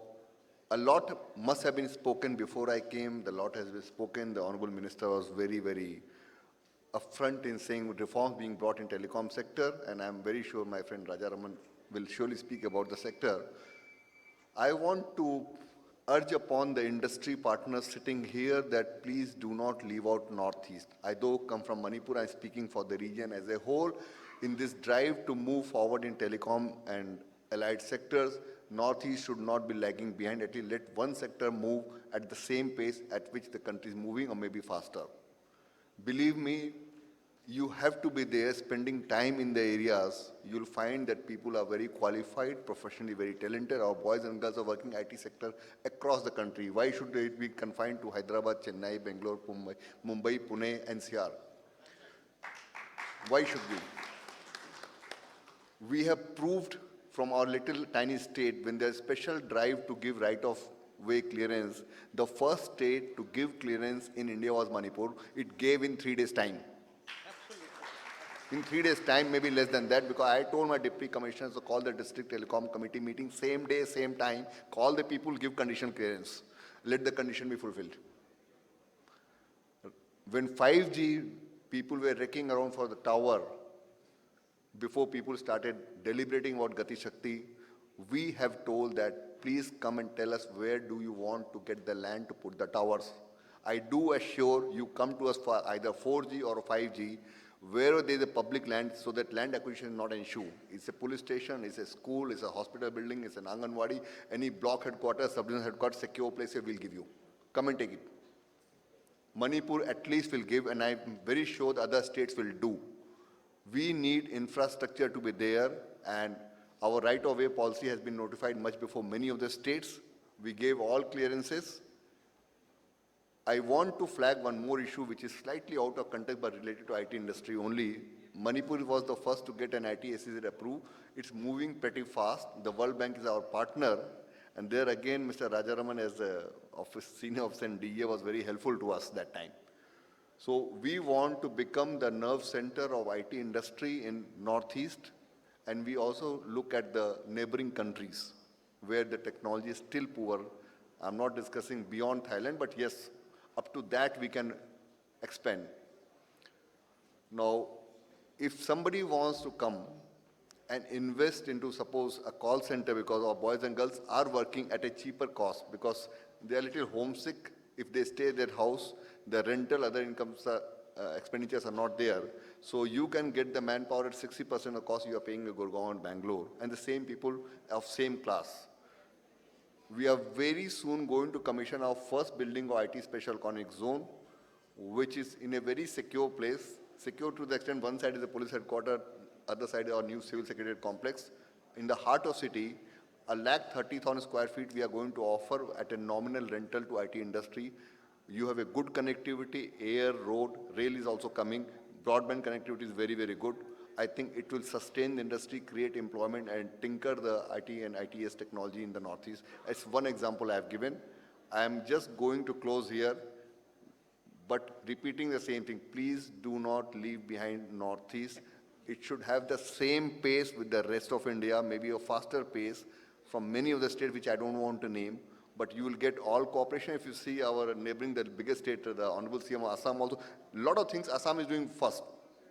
a lot must have been spoken before I came, the lot has been spoken. The Honorable Minister was very, very upfront in saying reforms being brought in telecom sector, and I'm very sure my friend Rajaraman will surely speak about the sector. I want to urge upon the industry partners sitting here that please do not leave out Northeast. I though come from Manipur, I'm speaking for the region as a whole. In this drive to move forward in telecom and allied sectors, Northeast should not be lagging behind. At least let one sector move at the same pace at which the country is moving or maybe faster. Believe me, you have to be there spending time in the areas. You'll find that people are very qualified, professionally very talented. Our boys and girls are working IT sector across the country. Why should it be confined to Hyderabad, Chennai, Bangalore, Mumbai, Pune, NCR? Why should we? We have proved from our little tiny state, when there's special drive to give right-of-way clearance, the first state to give clearance in India was Manipur. It gave in 3 days' time. In 3 days' time, maybe less than that, because I told my deputy commissioners to call the district telecom committee meeting, same day, same time, call the people, give condition clearance. Let the condition be fulfilled. When 5G, people were wrecking around for the tower, before people started deliberating about Gati Shakti, we have told that please come and tell us where do you want to get the land to put the towers. I do assure you come to us for either 4G or 5G, wherever there is a public land, so that land acquisition is not an issue. It's a police station, it's a school, it's a hospital building, it's an Anganwadi, any block headquarters, sub-division headquarters, secure place here we'll give you. Come and take it. Manipur at least will give, and I'm very sure the other states will do. We need infrastructure to be there, and our right-of-way policy has been notified much before many of the states. We gave all clearances. I want to flag one more issue which is slightly out of context but related to IT industry only. Manipur was the first to get an IT SEZ approved. It's moving pretty fast. The World Bank is our partner. And there again, Mr. Rajaraman as the senior officer in DEA was very helpful to us that time. So we want to become the nerve center of IT industry in Northeast. And we also look at the neighboring countries where the technology is still poor. I'm not discussing beyond Thailand, but yes, up to that we can expand. Now, if somebody wants to come and invest into, suppose, a call center, because our boys and girls are working at a cheaper cost, because they are a little homesick. If they stay at their house, the rental, other incomes, expenditures are not there. So you can get the manpower at 60% of the cost you are paying in Gurgaon and Bangalore, and the same people of same class. We are very soon going to commission our first building of IT Special Economic Zone, which is in a very secure place. Secure to the extent one side is the police headquarters, other side is our new civil secretariat complex. In the heart of city, 130,000 square feet we are going to offer at a nominal rental to IT industry. You have a good connectivity, air, road, rail is also coming. Broadband connectivity is very, very good. I think it will sustain the industry, create employment, and tinker the IT and ITS technology in the Northeast. It's one example I have given. I am just going to close here, but repeating the same thing. Please do not leave behind Northeast. it should have the same pace with the rest of India, maybe a faster pace from many of the states which I don't want to name. But you will get all cooperation. If you see our neighboring, the biggest state, the Honorable CM of Assam also, a lot of things Assam is doing first,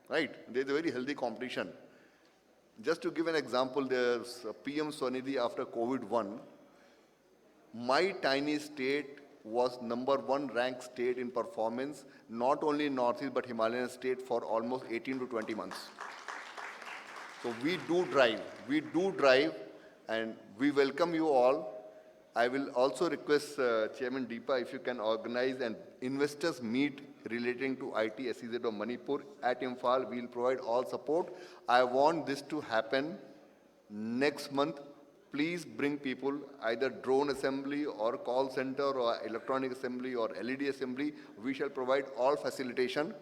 right? There's a very healthy competition. Just to give an example, there's PM Swanidhi after COVID-1. My tiny state was #1 ranked state in performance, not only in Northeast but Himalayan state for almost 18 to 20 months. So we do drive, and we welcome you all. I will also request Chairman DIPA if you can organize an investors meet relating to IT SEZ of Manipur at Imphal. We will provide all support. I want this to happen next month. Please bring people, either drone assembly or call center or electronic assembly or LED assembly. We shall provide all facilitation.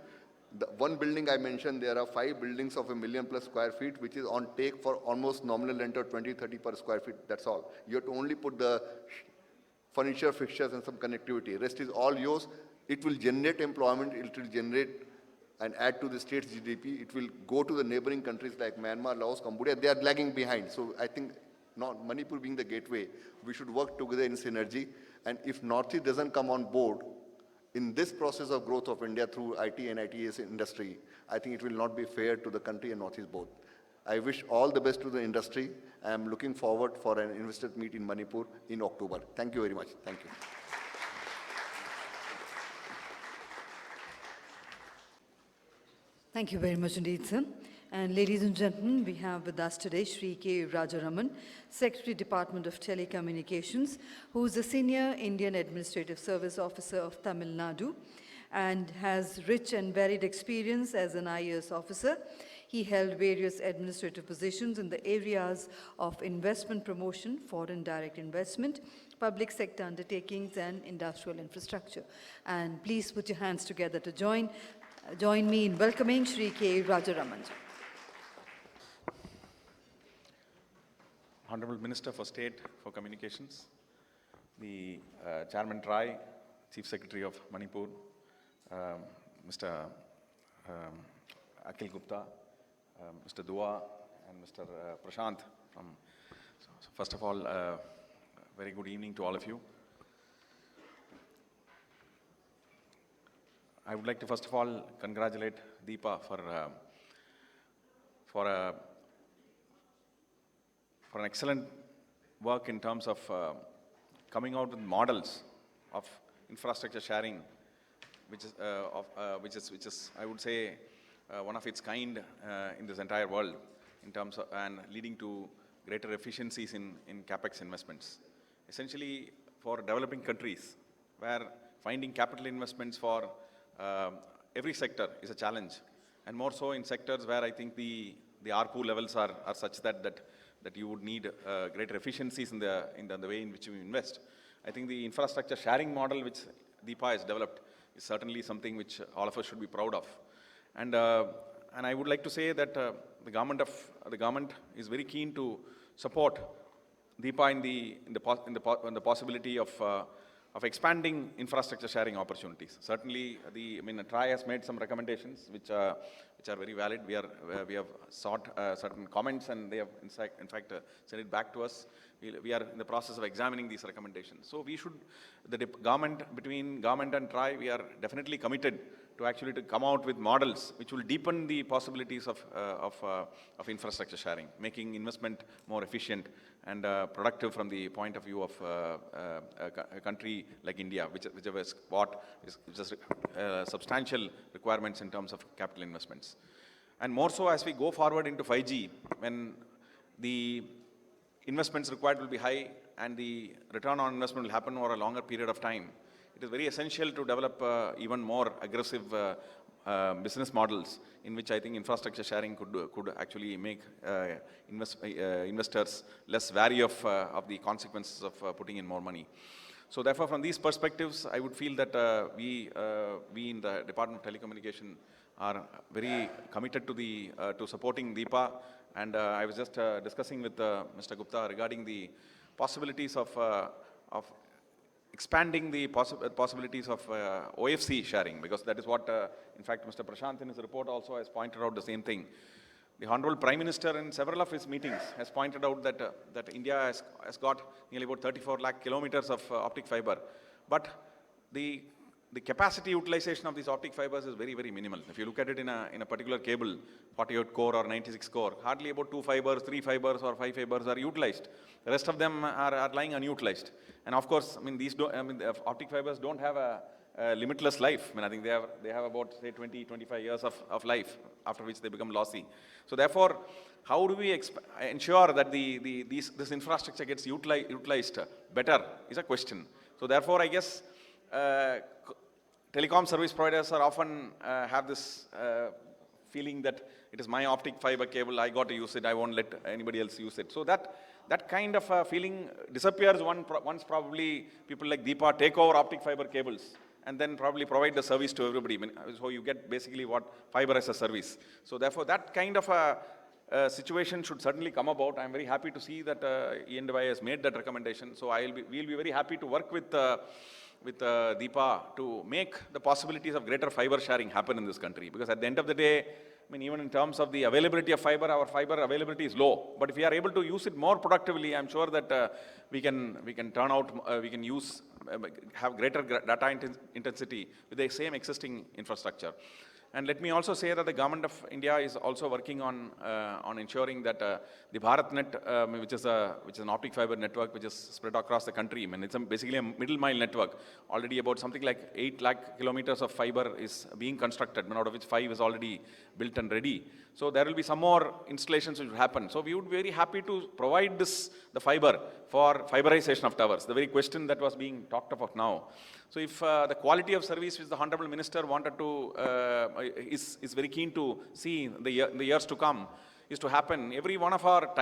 The one building I mentioned, there are 5 buildings of 1 million+ square feet, which is on take for almost nominal rent of 20-30 per square feet. That's all. You have to only put the furniture, fixtures, and some connectivity. Rest is all yours. It will generate employment. It will generate and add to the state's GDP. It will go to the neighboring countries like Myanmar, Laos, Cambodia. They are lagging behind. So I think, not Manipur being the gateway, we should work together in synergy. And if Northeast doesn't come on board in this process of growth of India through IT and ITS industry, I think it will not be fair to the country and Northeast both. I wish all the best to the industry. I am looking forward for an investor meet in Manipur in October. Thank you very much. Thank you. Thank you very much indeed, sir. And ladies and gentlemen, we have with us today Shri K. Rajaraman, Secretary, Department of Telecommunications, who is a Senior Indian Administrative Service Officer of Tamil Nadu and has rich and varied experience as an IAS officer. He held various administrative positions in the areas of investment promotion, foreign direct investment, public sector undertakings, and industrial infrastructure. And please put your hands together to join me in welcoming Shri K. Rajaraman. Honorable Minister for State for Communications, the Chairman TRAI, Chief Secretary of Manipur, Mr. Akhil Gupta, Mr. Dua, and Mr. Prashant. So first of all, very good evening to all of you. I would like to first of all congratulate DIPA for an excellent work in terms of coming out with models of infrastructure sharing, which is I would say one of its kind in this entire world, in terms of, and leading to greater efficiencies in capex investments. Essentially, for developing countries, where finding capital investments for every sector is a challenge, and more so in sectors where I think the ARPU levels are such that you would need greater efficiencies in the way in which you invest. I think the infrastructure sharing model which DIPA has developed is certainly something which all of us should be proud of. And I would like to say that the government is very keen to support DIPA in the possibility of expanding infrastructure sharing opportunities. Certainly, TRAI has made some recommendations which are very valid. We have sought certain comments, and they have in fact sent it back to us. We are in the process of examining these recommendations. So we should, between government and TRAI, we are definitely committed to come out with models which will deepen the possibilities of infrastructure sharing, making investment more efficient and productive from the point of view of a country like India, which has substantial requirements in terms of capital investments. And more so as we go forward into 5G, when the investments required will be high and the return on investment will happen over a longer period of time, it is very essential to develop even more aggressive business models in which I think infrastructure sharing could actually make investors less wary of the consequences of putting in more money. So therefore, from these perspectives, I would feel that we in the Department of Telecommunication are very committed to supporting DIPA. And I was just discussing with Mr. Gupta regarding the possibilities of expanding the possibilities of OFC sharing, because that is what, in fact, Mr. Prashant in his report also has pointed out the same thing. the Honorable Prime Minister in several of his meetings has pointed out that, that India has got nearly about 34 lakh kilometers of optic fiber. But the capacity utilization of these optic fibers is very, very minimal. If you look at it in a particular cable, 48 core or 96 core, hardly about 2 fibers, 3 fibers or 5 fibers are utilized. The rest of them are lying unutilized. And of course, I mean, the optic fibers don't have a limitless life. I mean, I think they have about, say, 20, 25 years of life, after which they become lossy. So therefore, how do we ensure that this infrastructure gets utilized better is a question. So therefore, I guess telecom service providers are often have this feeling that it is my optic fiber cable, I got to use it, I won't let anybody else use it. So that kind of feeling disappears once probably people like DIPA take over optic fiber cables and then probably provide the service to everybody. I mean, so you get basically what fiber as a service. So therefore, that kind of a situation should certainly come about. I'm very happy to see that E&Y has made that recommendation. So we'll be very happy to work with DIPA to make the possibilities of greater fiber sharing happen in this country. Because at the end of the day, I mean, even in terms of the availability of fiber, our fiber availability is low. But if we are able to use it more productively, I'm sure that we can have greater data intensity with the same existing infrastructure. And let me also say that the government of India is also working on ensuring that the BharatNet, which is an optic fiber network which is spread across the country. I mean, it's basically a middle mile network. Already about something like 8 lakh kilometers of fiber is being constructed, out of which 5 is already built and ready. So there will be some more installations which will happen. So we would be very happy to provide the fiber for fiberization of towers, the very question that was being talked about now. So if the quality of service which the Honorable Minister wanted to, is very keen to see in the years to come, is to happen, every one of our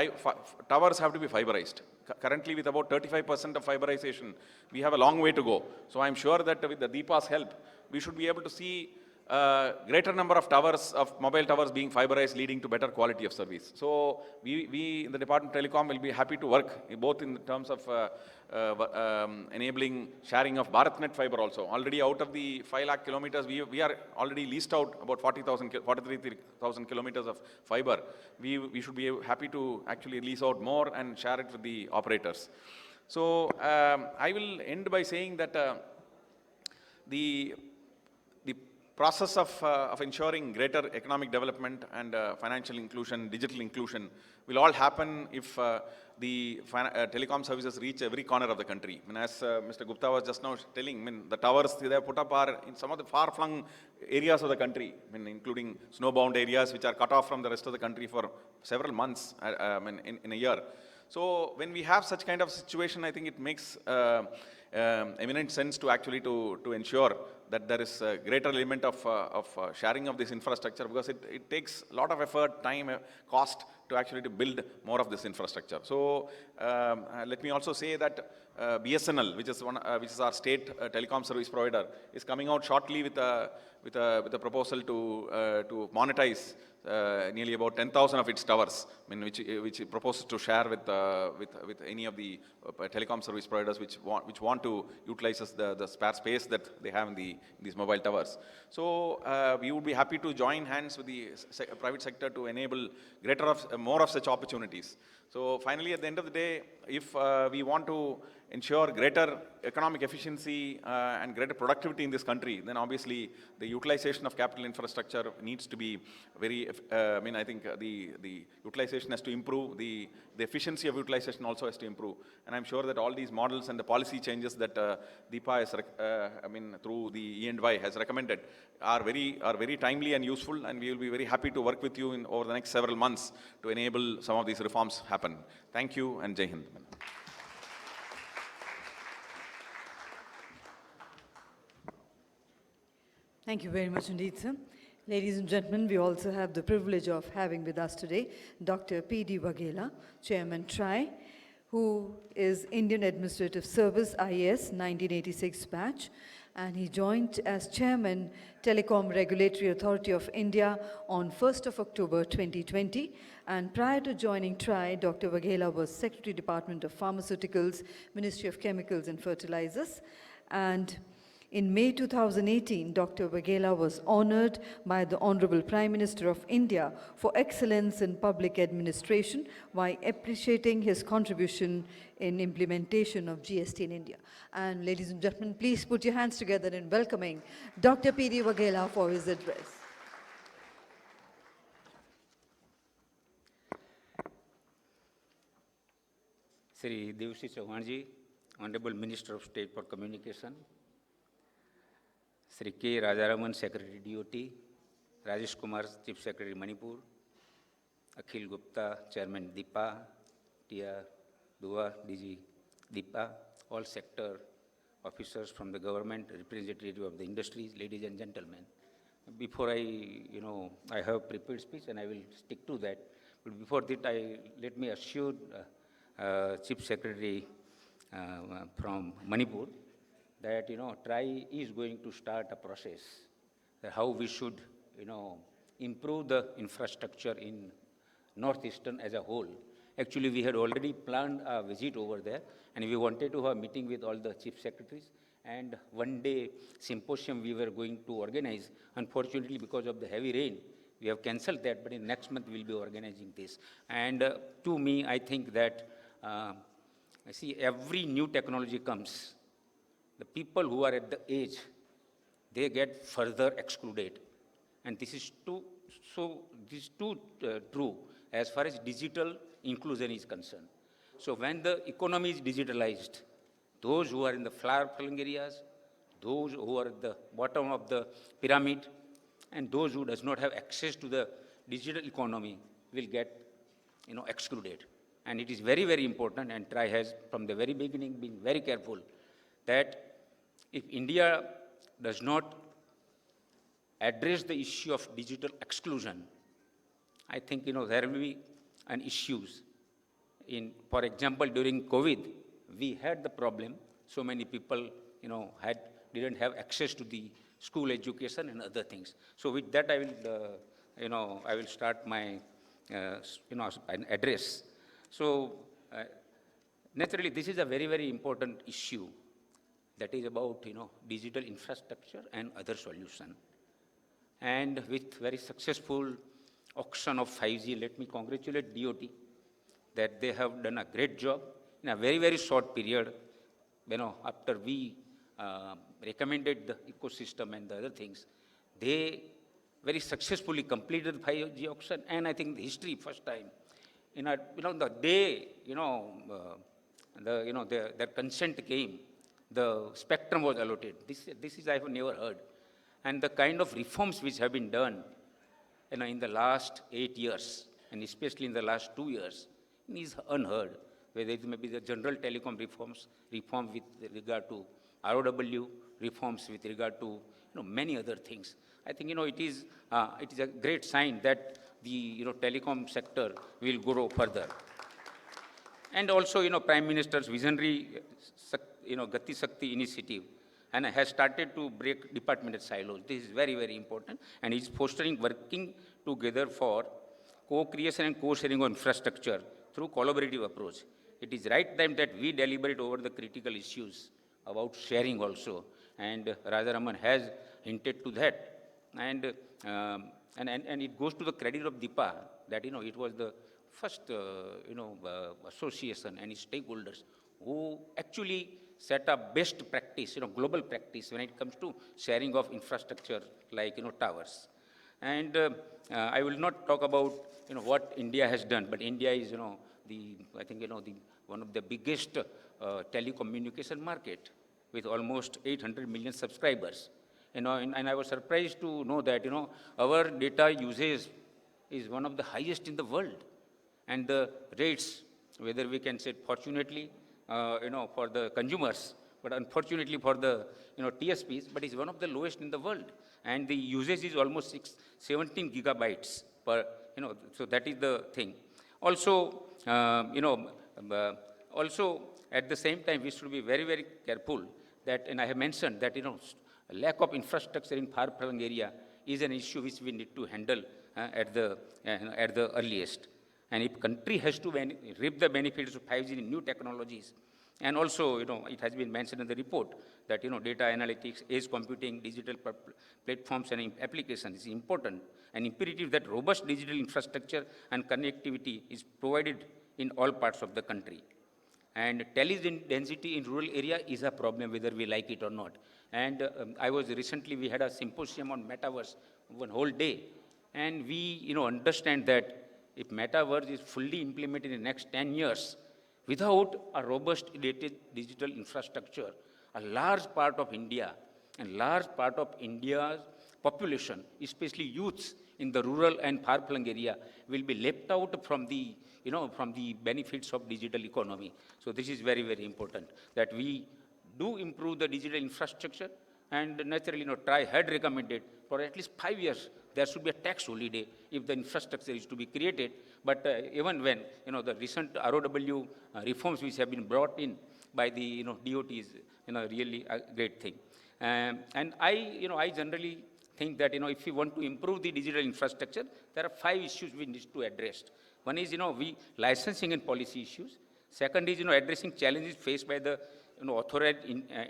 towers have to be fiberized. Currently with about 35% of fiberization, we have a long way to go. So I'm sure that with the DIPA's help, we should be able to see greater number of towers, of mobile towers being fiberized, leading to better quality of service. So we in the Department of Telecom will be happy to work both in terms of enabling sharing of BharatNet fiber also. Already out of the 5 lakh kilometers, we are already leased out about 43,000 kilometers of fiber. We should be happy to actually lease out more and share it with the operators. So I will end by saying that the process of ensuring greater economic development and financial inclusion, digital inclusion will all happen if the telecom services reach every corner of the country. I mean, as Mr. Gupta was just now telling, I mean, the towers they have put up are in some of the far-flung areas of the country, I mean, including snowbound areas which are cut off from the rest of the country for several months in a year. So when we have such kind of situation, I think it makes eminent sense to actually to ensure that there is a greater element of sharing of this infrastructure, because it takes a lot of effort, time, cost to actually to build more of this infrastructure. So let me also say that BSNL, which is our state telecom service provider, is coming out shortly with a proposal to monetize nearly about 10,000 of its towers, I mean, which it proposes to share with any of the telecom service providers which want to utilize the spare space that they have in these mobile towers. So we would be happy to join hands with the private sector to enable more of such opportunities. So finally, at the end of the day, if we want to ensure greater economic efficiency and greater productivity in this country, then obviously the utilization of capital infrastructure needs to be very, I mean, I think the utilization has to improve, the efficiency of utilization also has to improve. And I'm sure that all these models and the policy changes that DIPA has, through the E&Y has recommended are very timely and useful, and we will be very happy to work with you over the next several months to enable some of these reforms happen. Thank you, and Jai Hind. Thank you very much indeed, sir. Ladies and gentlemen, we also have the privilege of having with us today Dr. P.D. Waghela, Chairman TRI, who is Indian Administrative Service IAS 1986 batch, and he joined as Chairman Telecom Regulatory Authority of India on 1st of October 2020. And prior to joining TRI, Dr. Waghela was Secretary Department of Pharmaceuticals, Ministry of Chemicals and Fertilizers, and In May 2018, Dr. Waghela was honored by the Honorable Prime Minister of India for excellence in public administration while appreciating his contribution in implementation of GST in India. And ladies and gentlemen, please put your hands together in welcoming Dr. P.D. Waghela for his address. Sri Devshi Chauhan ji, Honorable Minister of State for Communication, Sri K. Rajaraman, Secretary DOT, Rajesh Kumar, Chief Secretary Manipur, Akhil Gupta, Chairman DIPA, Tia Dua, DG DIPA, all sector officers from the government, representative of the industries, ladies and gentlemen. Before I have prepared speech and I will stick to that. But before that, let me assure Chief Secretary from Manipur that, TRI is going to start a process, how we should, improve the infrastructure in Northeastern as a whole. Actually, we had already planned a visit over there, and we wanted to have a meeting with all the chief secretaries. And one day symposium we were going to organize. Unfortunately, because of the heavy rain, we have cancelled that, but in next month we'll be organizing this. And to me, I think that, I see every new technology comes, the people who are at the edge, they get further excluded. And this is too true as far as digital inclusion is concerned. So when the economy is digitalized, those who are in the far-flung areas, those who are at the bottom of the pyramid, and those who does not have access to the digital economy will get, excluded. And it is very, very important, and TRI has from the very beginning been very careful that if India does not address the issue of digital exclusion, I think, there will be an issues. For example, during COVID, we had the problem, so many people, didn't have access to the school education and other things. So with that, I will start my, an address. So naturally, this is a very, very important issue that is about, digital infrastructure and other solution. And with very successful auction of 5G, let me congratulate DOT that they have done a great job in a very, very short period. After we recommended the ecosystem and the other things, they very successfully completed the 5G auction, and I think the history first time. The day, their consent came, the spectrum was allotted. This is I have never heard. And the kind of reforms which have been done, in the last 8 years, and especially in the last 2 years, is unheard. Whether it may be the general telecom reforms with regard to ROW, reforms with regard to many other things. I think it is a great sign that the telecom sector will grow further. And also Prime Minister's visionary Gati Shakti initiative, and has started to break departmental silos. This is very, very important, and is fostering working together for co-creation and co-sharing of infrastructure through collaborative approach. It is right time that we deliberate over the critical issues about sharing also, and Rajaraman has hinted to that. And it goes to the credit of DIPA that it was the first association and its stakeholders who actually set up best practice, global practice when it comes to sharing of infrastructure like towers. And I will not talk about what India has done, but India is I think one of the biggest telecommunication market with almost 800 million subscribers. And I was surprised to know that our data usage is one of the highest in the world, and the rates, whether we can say fortunately, for the consumers, but unfortunately for the TSPs, but it's one of the lowest in the world, and the usage is almost 17 gigabytes per. So that is the thing. Also, also at the same time, we should be very, very careful that, and I have mentioned that lack of infrastructure in far-flung area is an issue which we need to handle at the earliest. And if country has to reap the benefits of 5G in new technologies, And also, it has been mentioned in the report that, data analytics, edge computing, digital platforms and applications is important and imperative that robust digital infrastructure and connectivity is provided in all parts of the country. And tele-density in rural area is a problem whether we like it or not. And we had a symposium on metaverse one whole day. And we, understand that if metaverse is fully implemented in the next 10 years, without a robust digital infrastructure, a large part of India and large part of India's population, especially youths in the rural and far-flung area, will be left out from the, from the benefits of digital economy. So this is very, very important that we do improve the digital infrastructure and naturally, had recommended for at least 5 years, there should be a tax holiday if the infrastructure is to be created. But even when, the recent ROW reforms which have been brought in by the, DOT is, really a great thing. And I generally think that, if we want to improve the digital infrastructure, there are 5 issues we need to address. One is, licensing and policy issues. Second is, addressing challenges faced by the authorized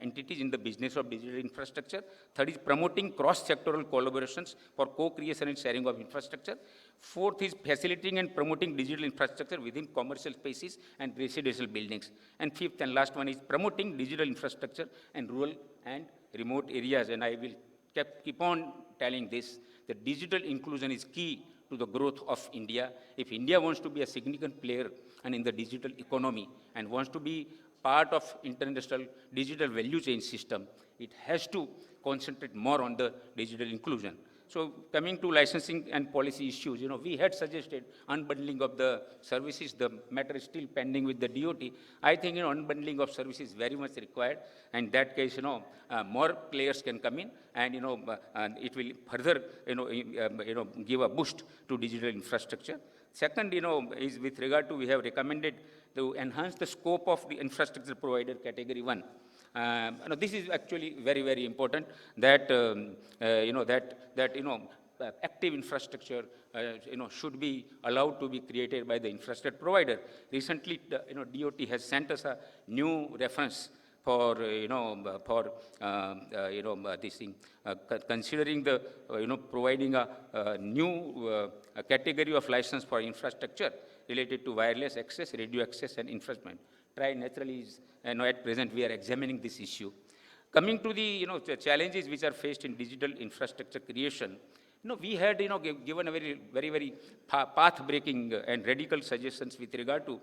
entities in the business of digital infrastructure. Third is promoting cross-sectoral collaborations for co-creation and sharing of infrastructure. Fourth is facilitating and promoting digital infrastructure within commercial spaces and residential buildings. And fifth and last one is promoting digital infrastructure in rural and remote areas. And I will keep on telling this, that digital inclusion is key to the growth of India. If India wants to be a significant player and in the digital economy and wants to be part of international digital value chain system, it has to concentrate more on the digital inclusion. So coming to licensing and policy issues, we had suggested unbundling of the services. The matter is still pending with the DOT. I think, unbundling of services is very much required. And in that case, more players can come in and, and it will further, give a boost to digital infrastructure. Second, is with regard to, we have recommended to enhance the scope of the infrastructure provider category 1. This is actually very, very important that, active infrastructure, should be allowed to be created by the infrastructure provider. Recently, DOT has sent us a new reference for, this thing, considering the, providing a new category of license for infrastructure related to wireless access, radio access, and infringement. Naturally, at present, we are examining this issue. Coming to the, the challenges which are faced in digital infrastructure creation, we had, given a very path-breaking and radical suggestions with regard to,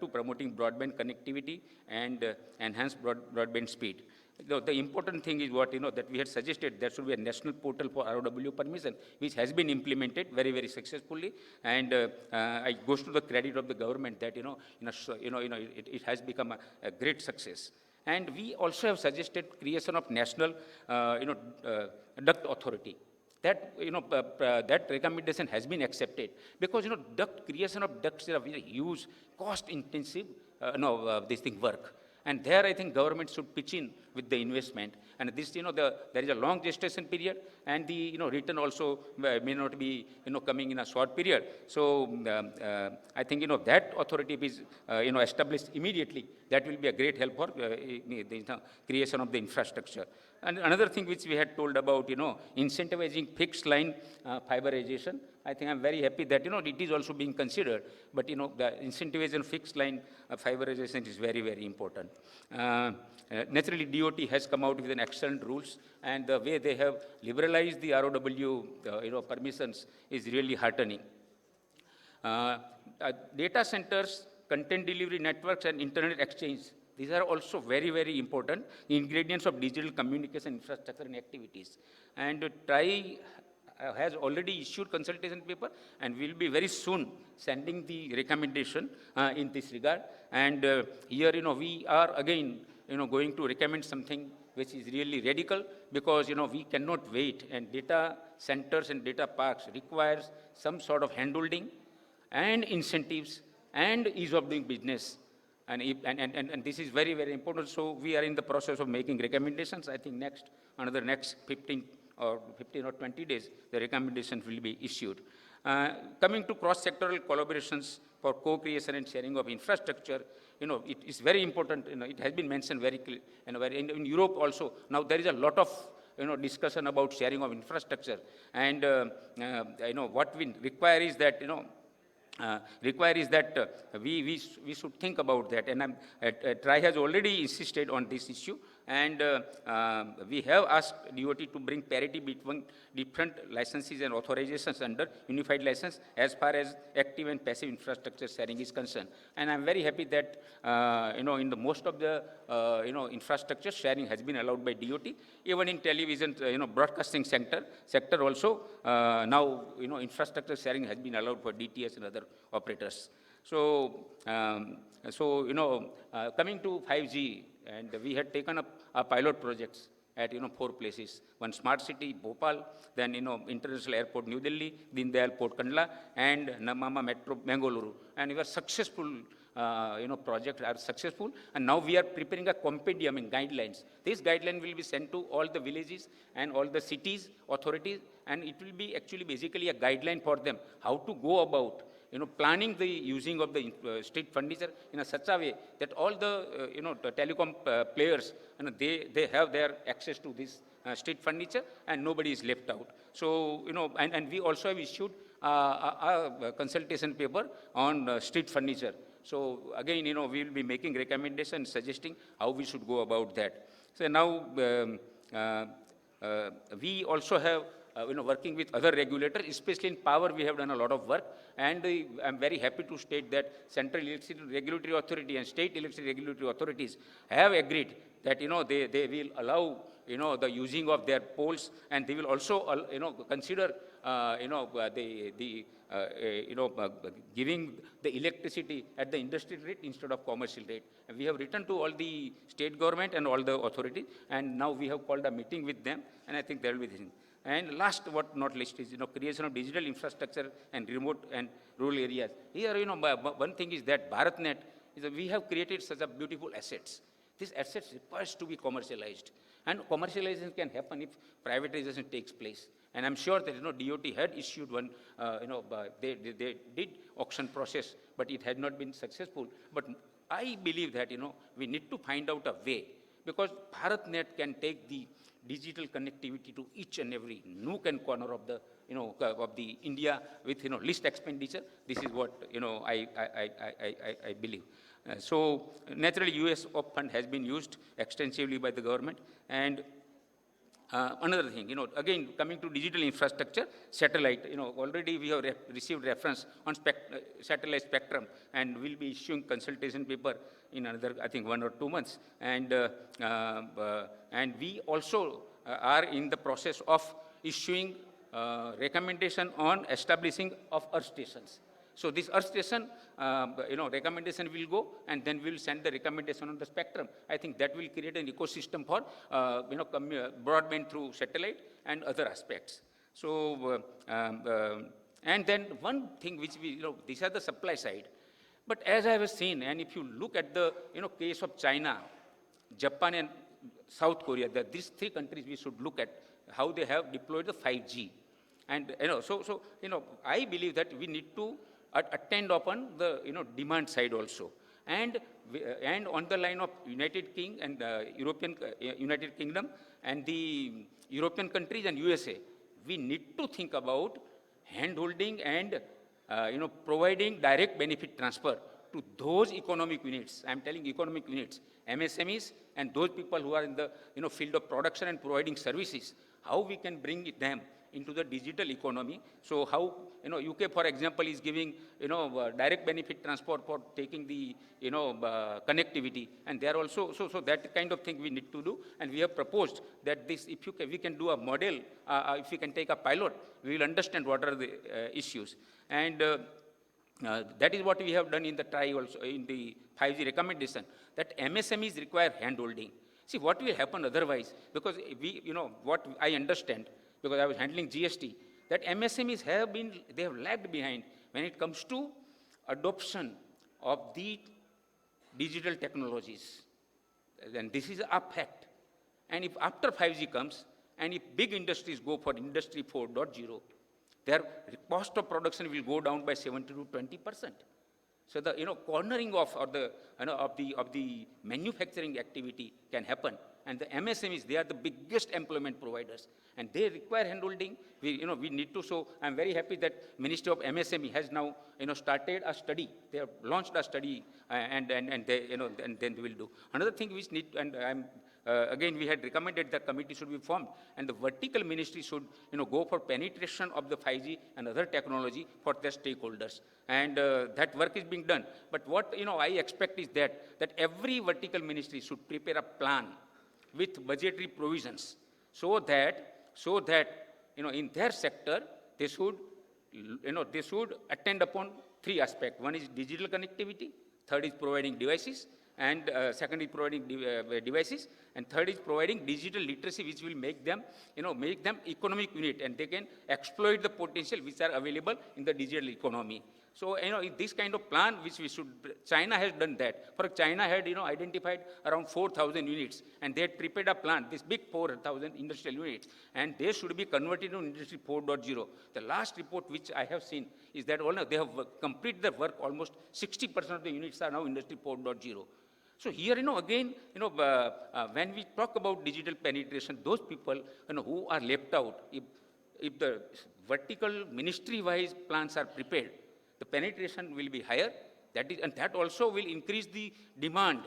promoting broadband connectivity and enhanced broadband speed. The important thing is what, that we had suggested there should be a national portal for ROW permission, which has been implemented very, very successfully. And it goes to the credit of the government that, it has become a great success. And we also have suggested creation of national, duct authority. That, that recommendation has been accepted because, creation of ducts is a very huge, cost-intensive, this thing work. And there, I think government should pitch in with the investment. And this, there is a long gestation period, and the, return also may not be, coming in a short period. So I think, that authority is, established immediately. That will be a great help for the creation of the infrastructure. And another thing which we had told about, incentivizing fixed line fiberization. I think I'm very happy that, it is also being considered. But, the incentivization fixed line fiberization is very, very important. Naturally, DOT has come out with an excellent rules, and the way they have liberalized the ROW, permissions is really heartening. Data centers, content delivery networks, and internet exchange. These are also very, very important ingredients of digital communication infrastructure and activities. And TRI has already issued consultation paper and will be very soon sending the recommendation in this regard. And here, we are again, going to recommend something which is really radical because, we cannot wait, and data centers and data parks requires some sort of handholding and incentives and ease of doing business. And this is very, very important. So we are in the process of making recommendations. I think next 15 or 20 days, the recommendations will be issued. Coming to cross-sectoral collaborations for co-creation and sharing of infrastructure, it is very important, it has been mentioned very clear, in Europe also, now there is a lot of, discussion about sharing of infrastructure. And, what we require is that, we should think about that. And TRI has already insisted on this issue. And we have asked DOT to bring parity between different licenses and authorizations under unified license as far as active and passive infrastructure sharing is concerned. And I'm very happy that, in the most of the, infrastructure sharing has been allowed by DOT. Even in television, broadcasting sector also, now, infrastructure sharing has been allowed for DTS and other operators. So, coming to 5G, and we had taken up pilot projects at 4 places. One smart city, Bhopal, then International Airport, New Delhi, Dindayal Port, Kandla, and Namama Metro, Bengaluru. And we were successful, projects are successful. And now we are preparing a compendium in guidelines. This guideline will be sent to all the villages and all the cities, authorities, and it will be actually basically a guideline for them how to go about planning the using of the street furniture in a such a way that all the, the telecom players, they have their access to this street furniture and nobody is left out. So, and we also have issued a consultation paper on street furniture. So again, we will be making recommendations, suggesting how we should go about that. So now, we also have working with other regulators, especially in power, we have done a lot of work. And I'm very happy to state that Central Electricity Regulatory Authority and State Electricity Regulatory Authorities have agreed that, they will allow, the using of their poles, and they will also, consider, giving the electricity at the industrial rate instead of commercial rate. And we have written to all the state government and all the authorities, and now we have called a meeting with them, and I think there will be this. And last but not least is, creation of digital infrastructure and remote and rural areas. Here, one thing is that BharatNet, we have created such a beautiful assets. These assets requires to be commercialized. And commercialization can happen if privatization takes place. And I'm sure that, DOT had issued one, they did auction process, but it had not been successful. But I believe that, we need to find out a way, because BharatNet can take the digital connectivity to each and every nook and corner of the, of the India with, least expenditure. This is what, I believe. So naturally, US fund has been used extensively by the government. And another thing, again, coming to digital infrastructure, satellite, already we have received reference on satellite spectrum, and we'll be issuing consultation paper in another, I think, 1 or 2 months. And we also are in the process of issuing recommendation on establishing of earth stations. So this earth station, recommendation will go, and then we'll send the recommendation on the spectrum. I think that will create an ecosystem for, broadband through satellite and other aspects. So, and then one thing which we, these are the supply side. But as I have seen, and if you look at the, case of China, Japan and South Korea, that these 3 countries we should look at how they have deployed the 5G. And, I believe that we need to attend upon the, demand side also. And on the line of United Kingdom and United Kingdom and the European countries and USA, we need to think about hand-holding and, providing direct benefit transfer to those economic units. I'm telling economic units, MSMEs, and those people who are in the, field of production and providing services, how we can bring them into the digital economy. So how, UK, for example, is giving, direct benefit transfer for taking the, connectivity. And they are also, so that kind of thing we need to do. And we have proposed that this, if we can do a model, if we can take a pilot, we will understand what are the issues. And that is what we have done in the TRI also, in the 5G recommendation, that MSMEs require hand-holding. See, what will happen otherwise, because we, what I understand, because I was handling GST, that MSMEs they have lagged behind when it comes to adoption of the digital technologies. And this is a fact. And if after 5G comes, and if big industries go for Industry 4.0, their cost of production will go down by 70 to 20%. So the cornering of or the of the manufacturing activity can happen, and the MSMEs, they are the biggest employment providers, and they require handholding. We need to. So I'm very happy that Ministry of MSME has now started a study. They have launched a study, and they and then they will do another thing which need. And I'm again, we had recommended that committee should be formed, and the vertical ministry should go for penetration of the 5G and other technology for their stakeholders, and that work is being done. But what I expect is that every vertical ministry should prepare a plan with budgetary provisions, so that in their sector they should they should attend upon three aspects. One is digital connectivity, third is providing devices, and second is providing devices, and third is providing digital literacy, which will make them economic unit, and they can exploit the potential which are available in the digital economy. So this kind of plan which we should, China has done that. For China had identified around 4,000 units, and they had prepared a plan, this big 4,000 industrial units, and they should be converted to Industry 4.0. The last report which I have seen is that they have completed their work. Almost 60% of the units are now Industry 4.0. So here, again, when we talk about digital penetration, those people, who are left out, if the vertical ministry-wise plans are prepared, the penetration will be higher. And that also will increase the demand,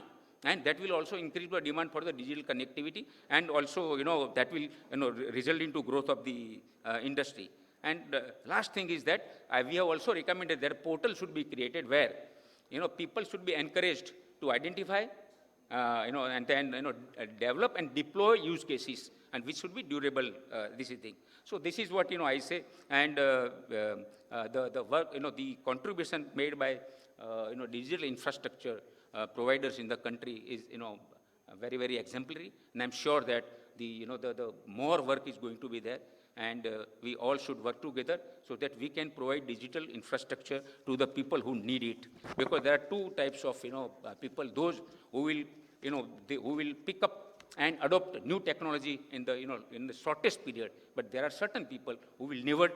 and that will also increase the demand for the digital connectivity, and also, that will, result into growth of the industry. And last thing is that we have also recommended that a portal should be created where, people should be encouraged to identify, and then, develop and deploy use cases, and which should be durable, this is thing. So this is what, I say, and the work, the contribution made by, digital infrastructure providers in the country is, very, very exemplary, and I'm sure that the more work is going to be there, and we all should work together so that we can provide digital infrastructure to the people who need it. Because there are two types of people: those who will who will pick up and adopt new technology in the in the shortest period. But there are certain people who will never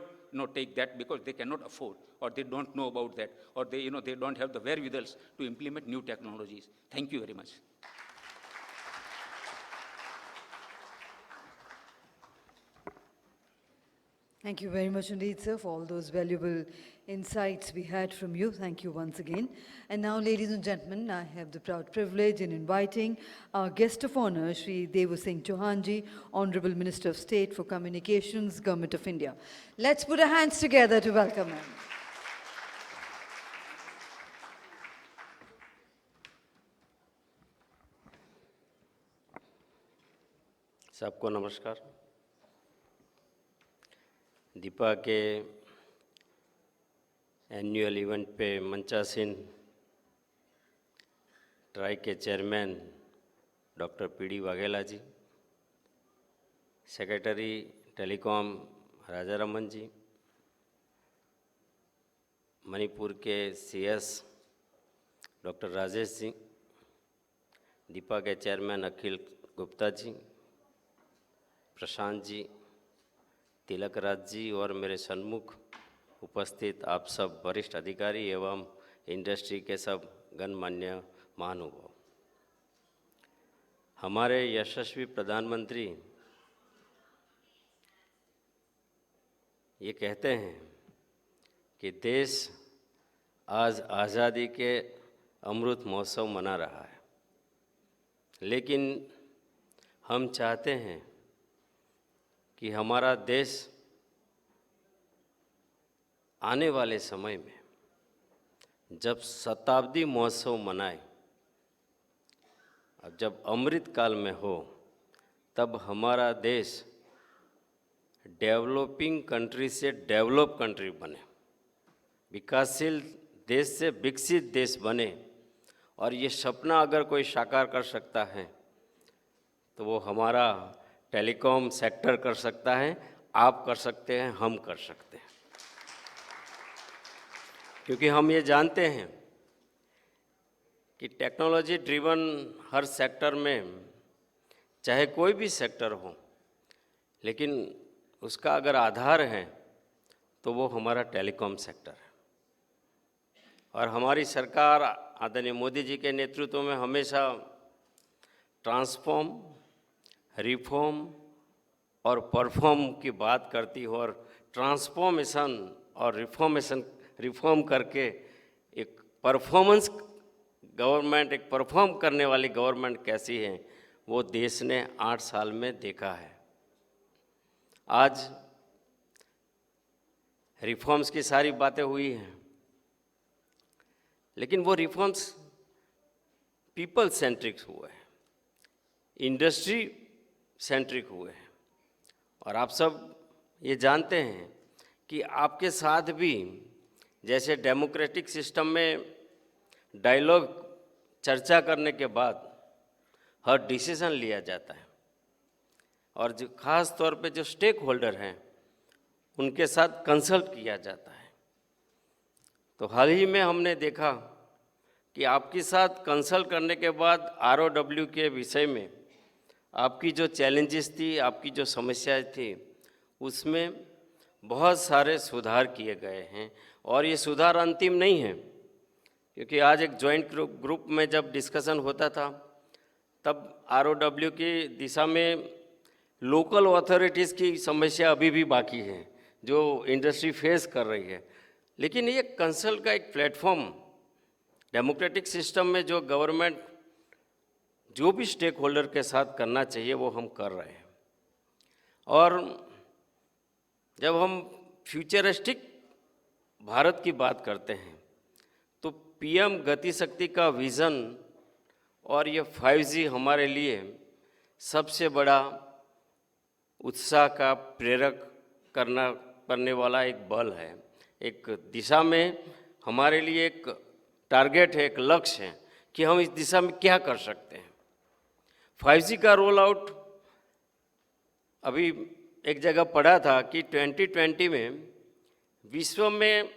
take that because they cannot afford, or they don't know about that, or they they don't have the wherewithals to implement new technologies. Thank you very much. Thank you very much indeed, sir, for all those valuable insights we had from you. Thank you once again. And now, ladies and gentlemen, I have the proud privilege in inviting our guest of honor, Shri Dev Singh Chauhan ji, Honorable Minister of State for Communications, Government of India. Let's put our hands together to welcome him. सबको नमस्कार। दीपा के annual event पे मंचासीन try के chairman doctor PD Vaghela जी, secretary telecom Rajaraman जी, मणिपुर के CS doctor Rajesh ji, Deepa के chairman अखिल गुप्ता जी, प्रशांत जी, तिलक राज जी और मेरे सन्मुख उपस्थित आप सब वरिष्ठ अधिकारी एवं इंडस्ट्री के सब गणमान्य महानुभाव, हमारे यशस्वी प्रधानमंत्री ये कहते हैं कि देश आज आज़ादी के अमृत महोत्सव मना रहा है, लेकिन हम चाहते हैं कि हमारा देश आने वाले समय में जब शताब्दी महोत्सव मनाए, अब जब अमृत काल में हो, तब हमारा देश डेवलपिंग कंट्री से डेवलप कंट्री बने, विकासशील देश से विकसित देश बने। और ये सपना अगर कोई साकार कर सकता है तो वो हमारा टेलीकॉम सेक्टर कर सकता है, आप कर सकते हैं, हम कर सकते हैं। क्योंकि हम ये जानते हैं कि टेक्नोलॉजी ड्रिवन हर सेक्टर में, चाहे कोई भी सेक्टर हो, लेकिन उसका अगर आधार है तो वो हमारा टेलीकॉम सेक्टर है। और हमारी सरकार आदरणीय मोदी जी के नेतृत्व में हमेशा ट्रांसफॉर्म, रिफॉर्म और परफॉर्म की बात करती हो, और ट्रांसफॉर्मेशन और रिफॉर्म करके एक परफॉर्मेंस गवर्नमेंट, एक परफॉर्म करने वाली गवर्नमेंट कैसी है, वो देश ने 8 साल में देखा है। आज रिफॉर्म्स की सारी बातें हुई हैं, लेकिन वो रिफॉर्म्स पीपल सेंट्रिक हुए हैं, इंडस्ट्री सेंट्रिक हुए हैं। और आप सब ये जानते हैं कि आपके साथ भी जैसे डेमोक्रेटिक सिस्टम में डायलॉग, चर्चा करने के बाद हर डिसीजन लिया जाता है, और जो खास तौर पे जो स्टेक होल्डर हैं उनके साथ कंसल्ट किया जाता है। तो हाल ही में हमने देखा कि आपके साथ कंसल्ट करने के बाद ROW के विषय में आपकी जो चैलेंजेस थी, आपकी जो समस्याएं थी, उसमें बहुत सारे सुधार किए गए हैं। और ये सुधार अंतिम नहीं है, क्योंकि आज एक जॉइंट ग्रुप में जब डिस्कशन होता था, तब ROW की दिशा में लोकल अथॉरिटीज़ की समस्या अभी भी बाकी है, जो इंडस्ट्री फेस कर रही है। लेकिन ये कंसल्ट का एक प्लेटफॉर्म, डेमोक्रेटिक सिस्टम में जो गवर्नमेंट जो भी स्टेक होल्डर के साथ करना चाहिए वो हम कर रहे हैं। और जब हम फ्यूचरिस्टिक भारत की बात करते हैं तो PM गति शक्ति का विज़न और ये 5G हमारे लिए सबसे बड़ा उत्साह का प्रेरक करने वाला एक बल है। एक दिशा में हमारे लिए एक टारगेट है, एक लक्ष्य है कि हम इस दिशा में क्या कर सकते हैं। 5G का रोल आउट, अभी एक जगह पढ़ा था कि 2020 में विश्व में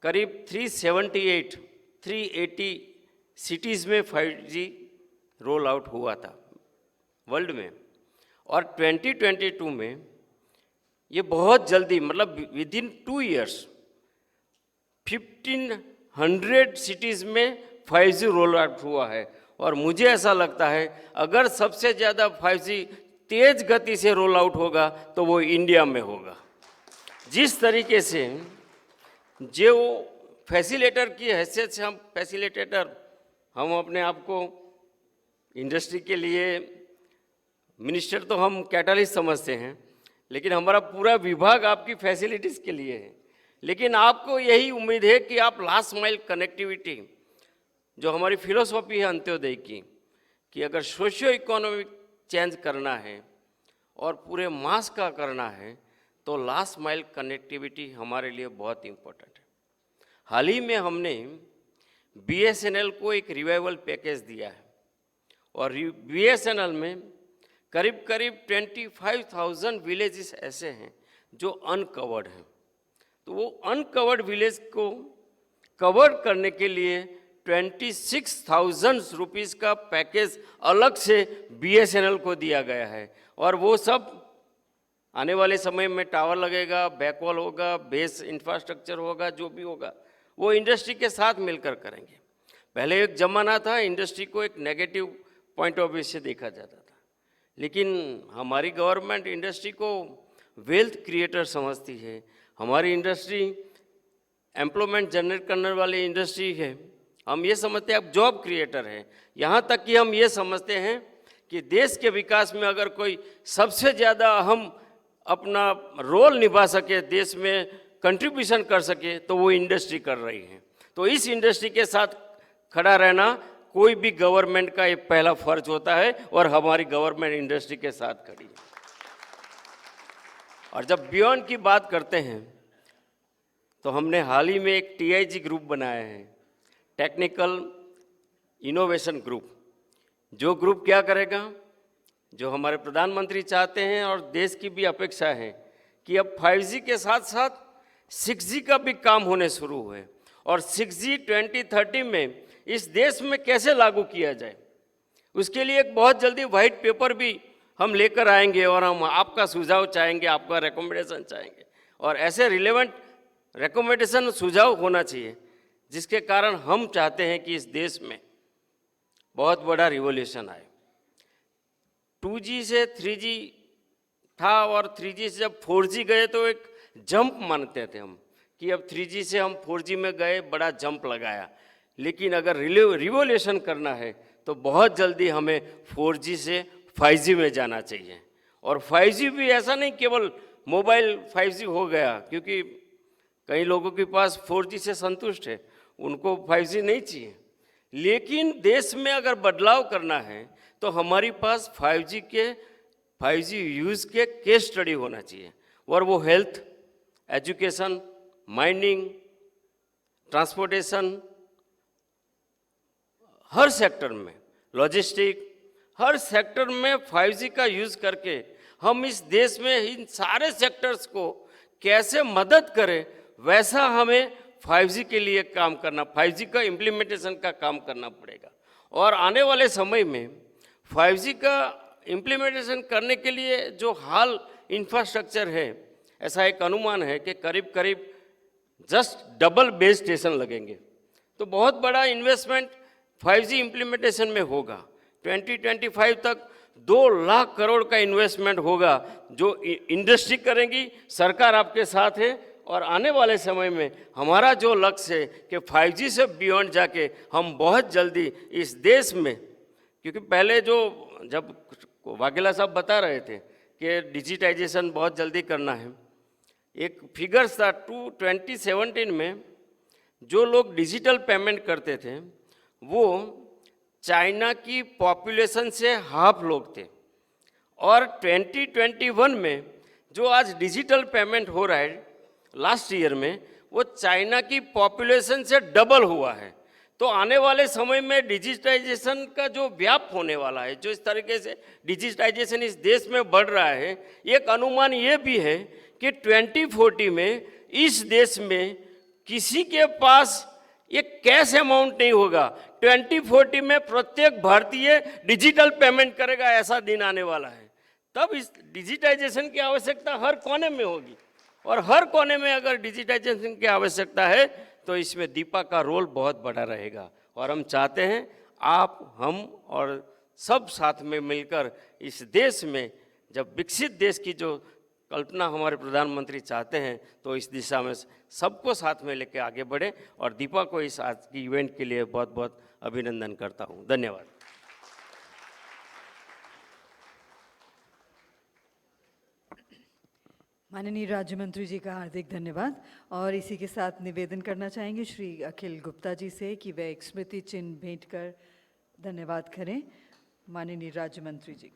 करीब 380 सिटीज़ में 5G रोल आउट हुआ था वर्ल्ड में, और 2022 में ये बहुत जल्दी, मतलब विद इन 2 years 1500 सिटीज़ में 5G रोल आउट हुआ है। और मुझे ऐसा लगता है अगर सबसे ज़्यादा 5G तेज गति से रोल आउट होगा तो वो इंडिया में होगा। जिस तरीके से जो फैसिलिटेटर की हैसियत से हम अपने आप को इंडस्ट्री के लिए मिनिस्टर तो हम कैटलिस्ट समझते हैं, लेकिन हमारा पूरा विभाग आपकी फैसिलिटीज़ के लिए है। लेकिन आपको यही उम्मीद है कि आप लास्ट माइल कनेक्टिविटी, जो हमारी फिलोसॉफी है अंत्योदय की, कि अगर सोशियो इकोनॉमिक चेंज करना है और पूरे मास का करना है तो लास्ट माइल कनेक्टिविटी हमारे लिए बहुत इम्पोर्टेंट है। हाल ही में हमने BSNL को एक रिवाइवल पैकेज दिया है, और BSNL में करीब 25,000 विलेजेस ऐसे हैं जो अनकवर्ड हैं। तो वो अनकवर्ड विलेज को कवर करने के लिए 26,000 रुपीज़ का पैकेज अलग से BSNL को दिया गया है। और वो सब आने वाले समय में टावर लगेगा, बैकवॉल होगा, बेस इंफ्रास्ट्रक्चर होगा, जो भी होगा वो इंडस्ट्री के साथ मिलकर करेंगे। पहले एक ज़माना था इंडस्ट्री को एक नेगेटिव पॉइंट ऑफ व्यू से देखा जाता था, लेकिन हमारी गवर्नमेंट इंडस्ट्री को वेल्थ क्रिएटर समझती है। हमारी इंडस्ट्री एम्प्लॉयमेंट जनरेट करने वाली इंडस्ट्री है। हम ये समझते हैं अब जॉब क्रिएटर है। यहाँ तक कि हम ये समझते हैं कि देश के विकास में अगर कोई सबसे ज़्यादा अहम अपना रोल निभा सके, देश में कंट्रीब्यूशन कर सके, तो वो इंडस्ट्री कर रही है। तो इस इंडस्ट्री के साथ खड़ा रहना कोई भी गवर्नमेंट का एक पहला फर्ज होता है, और हमारी गवर्नमेंट इंडस्ट्री के साथ खड़ी है। और जब बियॉन्ड की बात करते हैं तो हमने हाल ही में एक TIG ग्रुप बनाया है, टेक्निकल इनोवेशन ग्रुप। जो ग्रुप क्या करेगा, जो हमारे प्रधानमंत्री चाहते हैं और देश की भी अपेक्षा है कि अब 5G के साथ साथ 6G का भी काम होने शुरू हुए, और 6G 2030 में इस देश में कैसे लागू किया जाए, उसके लिए एक बहुत जल्दी वाइट पेपर भी हम लेकर आएंगे, और हम आपका सुझाव चाहेंगे, आपका रिकमेंडेशन चाहेंगे। और ऐसे रिलेवेंट रिकमेंडेशन सुझाव होना चाहिए जिसके कारण हम चाहते हैं कि इस देश में बहुत बड़ा रिवॉल्यूशन आए। 2G से 3G था और 3G से जब 4G गए तो एक जंप मानते थे हम कि अब 3G से हम 4G में गए, बड़ा जंप लगाया। लेकिन अगर रिवॉल्यूशन करना है तो बहुत जल्दी हमें 4G से 5G में जाना चाहिए। और 5G भी ऐसा नहीं केवल मोबाइल 5G हो गया, क्योंकि कई लोगों के पास 4G से संतुष्ट है, उनको 5G नहीं चाहिए। लेकिन देश में अगर बदलाव करना है तो हमारे पास 5G यूज़ के केस स्टडी होना चाहिए, और वो हेल्थ, एजुकेशन, माइनिंग, ट्रांसपोर्टेशन, हर सेक्टर में, लॉजिस्टिक, हर सेक्टर में 5G का यूज़ करके हम इस देश में इन सारे सेक्टर्स को कैसे मदद करें, वैसा हमें 5G के लिए काम करना, 5G का इम्प्लीमेंटेशन का काम करना पड़ेगा। और आने वाले समय में 5G का इम्प्लीमेंटेशन करने के लिए जो हाल इंफ्रास्ट्रक्चर है, ऐसा एक अनुमान है कि करीब करीब जस्ट डबल बेस स्टेशन लगेंगे। तो बहुत बड़ा इन्वेस्टमेंट 5G इम्प्लीमेंटेशन में होगा। 2025 तक 2 लाख करोड़ का इन्वेस्टमेंट होगा जो इंडस्ट्री करेंगी, सरकार आपके साथ है। और आने वाले समय में हमारा जो लक्ष्य है कि 5G से बियॉन्ड जाके हम बहुत जल्दी इस देश में, क्योंकि पहले जो जब वाघेला साहब बता रहे थे कि डिजिटाइजेशन बहुत जल्दी करना है, एक फिगर्स था 2017 में जो लोग डिजिटल पेमेंट करते थे वो चाइना की पॉपुलेशन से हाफ लोग थे, और 2021 में जो आज डिजिटल पेमेंट हो रहा है लास्ट ईयर में, वो चाइना की पॉपुलेशन से डबल हुआ है। तो आने वाले समय में डिजिटाइजेशन का जो व्याप होने वाला है, जो इस तरीके से डिजिटाइजेशन इस देश में बढ़ रहा है, एक अनुमान ये भी है कि 2040 में इस देश में किसी के पास एक कैश अमाउंट नहीं होगा। 2040 में प्रत्येक भारतीय डिजिटल पेमेंट करेगा, ऐसा दिन आने वाला है। तब इस डिजिटाइजेशन की आवश्यकता हर कोने में होगी, और हर कोने में अगर डिजिटाइजेशन की आवश्यकता है तो इसमें दीपा का रोल बहुत बड़ा रहेगा। और हम चाहते हैं आप, हम और सब साथ में मिलकर इस देश में, जब विकसित देश की जो कल्पना हमारे प्रधानमंत्री चाहते हैं, तो इस दिशा में सबको साथ में लेकर आगे बढ़े। और दीपा को इस आज की इवेंट के लिए बहुत बहुत अभिनंदन करता हूँ। धन्यवाद। माननीय राज्य मंत्री जी का हार्दिक धन्यवाद। और इसी के साथ निवेदन करना चाहेंगे श्री अखिल गुप्ता जी से कि वे एक स्मृति चिन्ह भेंट कर धन्यवाद करें। माननीय राज्य मंत्री जी।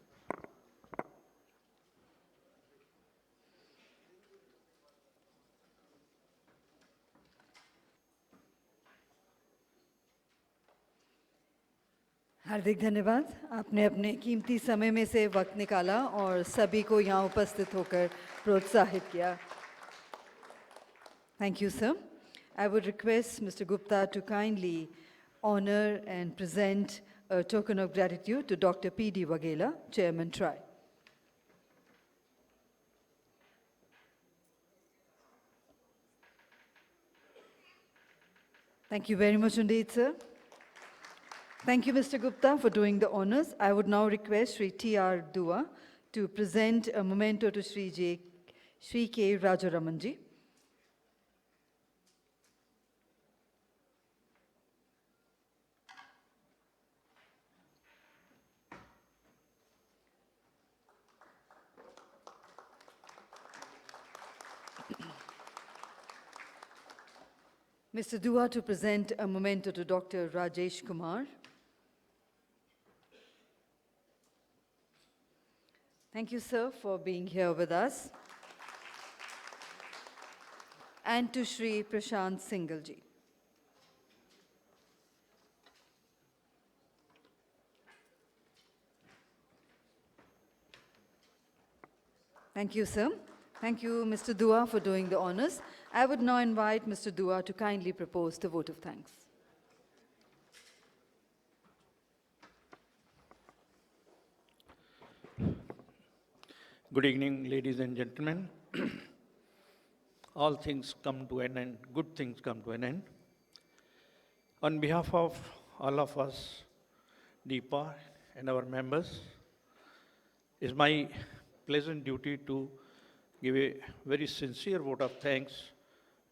हार्दिक धन्यवाद। आपने अपने कीमती समय में से वक्त निकाला और सभी को यहाँ उपस्थित होकर प्रोत्साहित किया। Thank you, sir. I would request Mr. Gupta to kindly honor and present a token of gratitude to Dr. P.D. Waghela, Chairman TRI. Thank you very much indeed, sir. Thank you, Mr. Gupta, for doing the honors. I would now request Sri T.R. Dua to present a memento to Sri K. Rajaramanji. Mr. Dua to present a memento to Dr. Rajesh Kumar. Thank you, sir, for being here with us. And to Shri Prashant Singhal ji. Thank you, sir. Thank you, Mr. Dua, for doing the honors. I would now invite Mr. Dua to kindly propose the vote of thanks. Good evening, ladies and gentlemen. All things come to an end, good things come to an end. On behalf of all of us, DIPA and our members, it's my pleasant duty to give a very sincere vote of thanks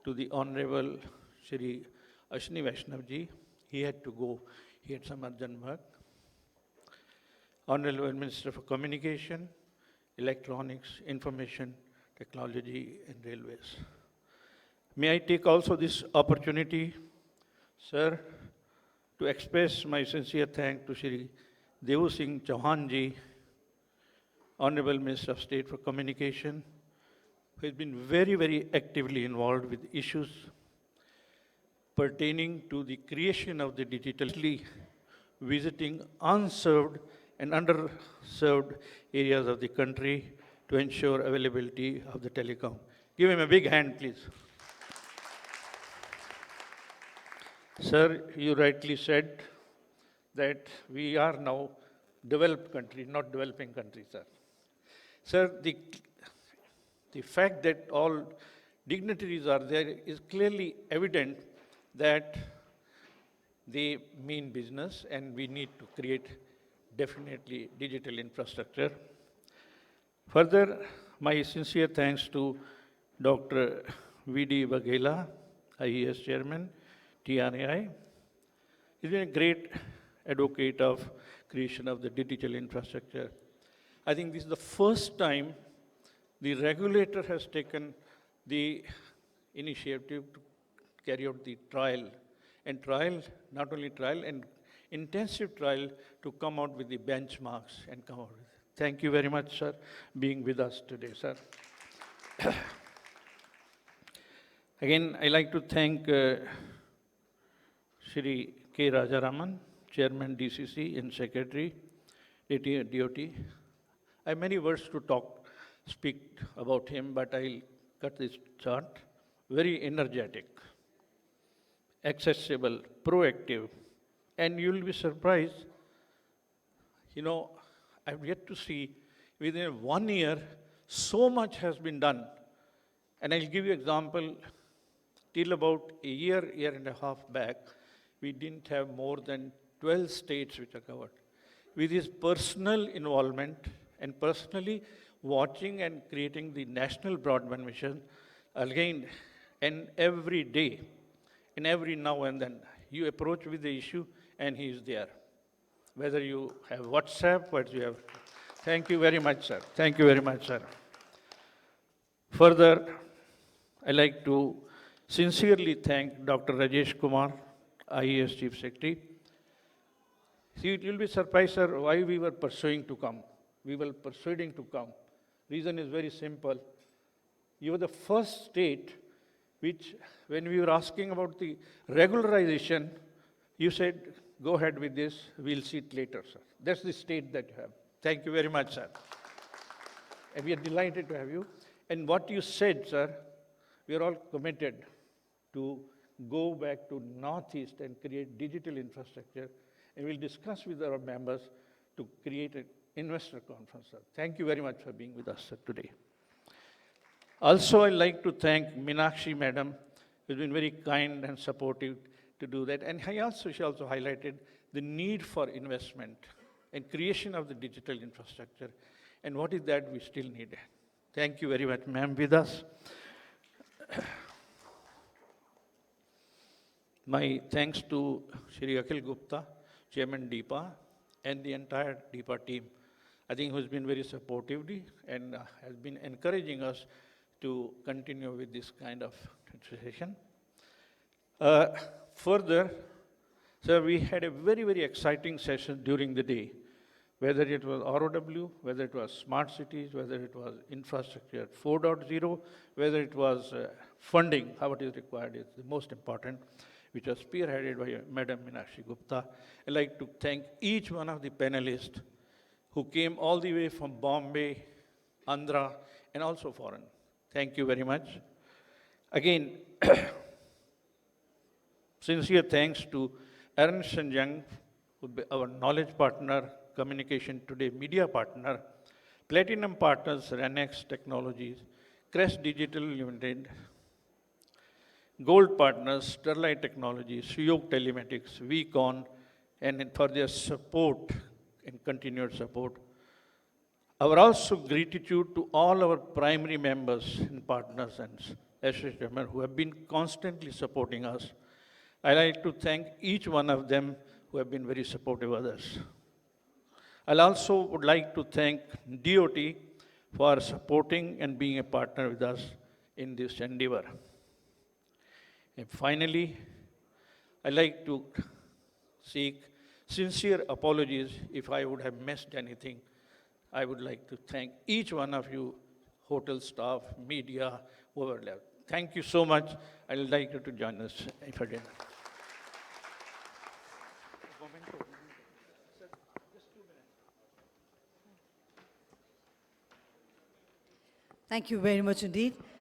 to the Honorable Shri Ashwini Vaishnav ji. He had to go, he had some urgent work. Honorable Minister for Communication, Electronics, Information, Technology and Railways. May I take also this opportunity, sir, to express my sincere thanks to Shri Dev Singh Chauhan ji, Honorable Minister of State for Communication, who has been very, very actively involved with issues pertaining to the creation of the digitally visiting unserved and underserved areas of the country to ensure availability of the telecom. Give him a big hand, please. Sir, you rightly said that we are now developed country, not developing country, sir. Sir, the fact that all dignitaries are there is clearly evident that they mean business and we need to create definitely digital infrastructure. Further, my sincere thanks to Dr. V.D. Waghela, IES Chairman, TRAI. He's been a great advocate of creation of the digital infrastructure. I think this is the first time the regulator has taken the initiative to carry out the trial, and trial, not only trial, and intensive trial to come out with the benchmarks and come out with it. Thank you very much, sir, being with us today, sir. Again, I like to thank Shri K. Rajaraman, Chairman DCC and Secretary, DOT. I have many words to speak about him, but I'll cut this short. Very energetic, accessible, proactive, and you'll be surprised. You know, I've yet to see within 1 year, so much has been done. And I'll give you an example. Till about a year and a half back, we didn't have more than 12 states which are covered. With his personal involvement and personally watching and creating the National Broadband Mission, again, and every day, and every now and then, you approach with the issue and he is there. Whether you have WhatsApp, whether you have... Thank you very much, sir. Thank you very much, sir. Further, I like to sincerely thank Dr. Rajesh Kumar, IAS Chief Secretary. See, you'll be surprised, sir, why we were pursuing to come. We were persuading to come. Reason is very simple. You were the first state which, when we were asking about the regularization, you said, go ahead with this, we'll see it later, sir. That's the state that you have. Thank you very much, sir. And we are delighted to have you. And what you said, sir, we are all committed to go back to Northeast and create digital infrastructure. And we'll discuss with our members to create an investor conference, sir. Thank you very much for being with us, sir, today. Also, I'd like to thank Meenakshi Madam, who's been very kind and supportive to do that. And she also highlighted the need for investment and creation of the digital infrastructure. And what is that we still need? Thank you very much, ma'am, with us. My thanks to Shri Akhil Gupta, Chairman DIPA, and the entire DIPA team. I think who's been very supportively and has been encouraging us to continue with this kind of session. Further, sir, we had a very, very exciting session during the day, whether it was ROW, whether it was smart cities, whether it was infrastructure 4.0, whether it was funding, how it is required is the most important, which was spearheaded by Madam Meenakshi Gupta. I'd like to thank each one of the panelists who came all the way from Bombay, Andhra, and also foreign. Thank you very much. Again, sincere thanks to Ernst & Young, our knowledge partner, Communication Today media partner, Platinum Partners, Renex Technologies, Crest Digital Limited, Gold partners, Sterlite Technologies, Suyog Telematics, VCon, and for their support and continued support. Our also gratitude to all our primary members and partners and associate members who have been constantly supporting us. I like to thank each one of them who have been very supportive of others. I also would like to thank DOT for supporting and being a partner with us in this endeavor. And finally, I'd like to seek sincere apologies if I would have missed anything. I would like to thank each one of you, hotel staff, media, whoever left. Thank you so much. I'd like you to join us for dinner. Thank you very much indeed.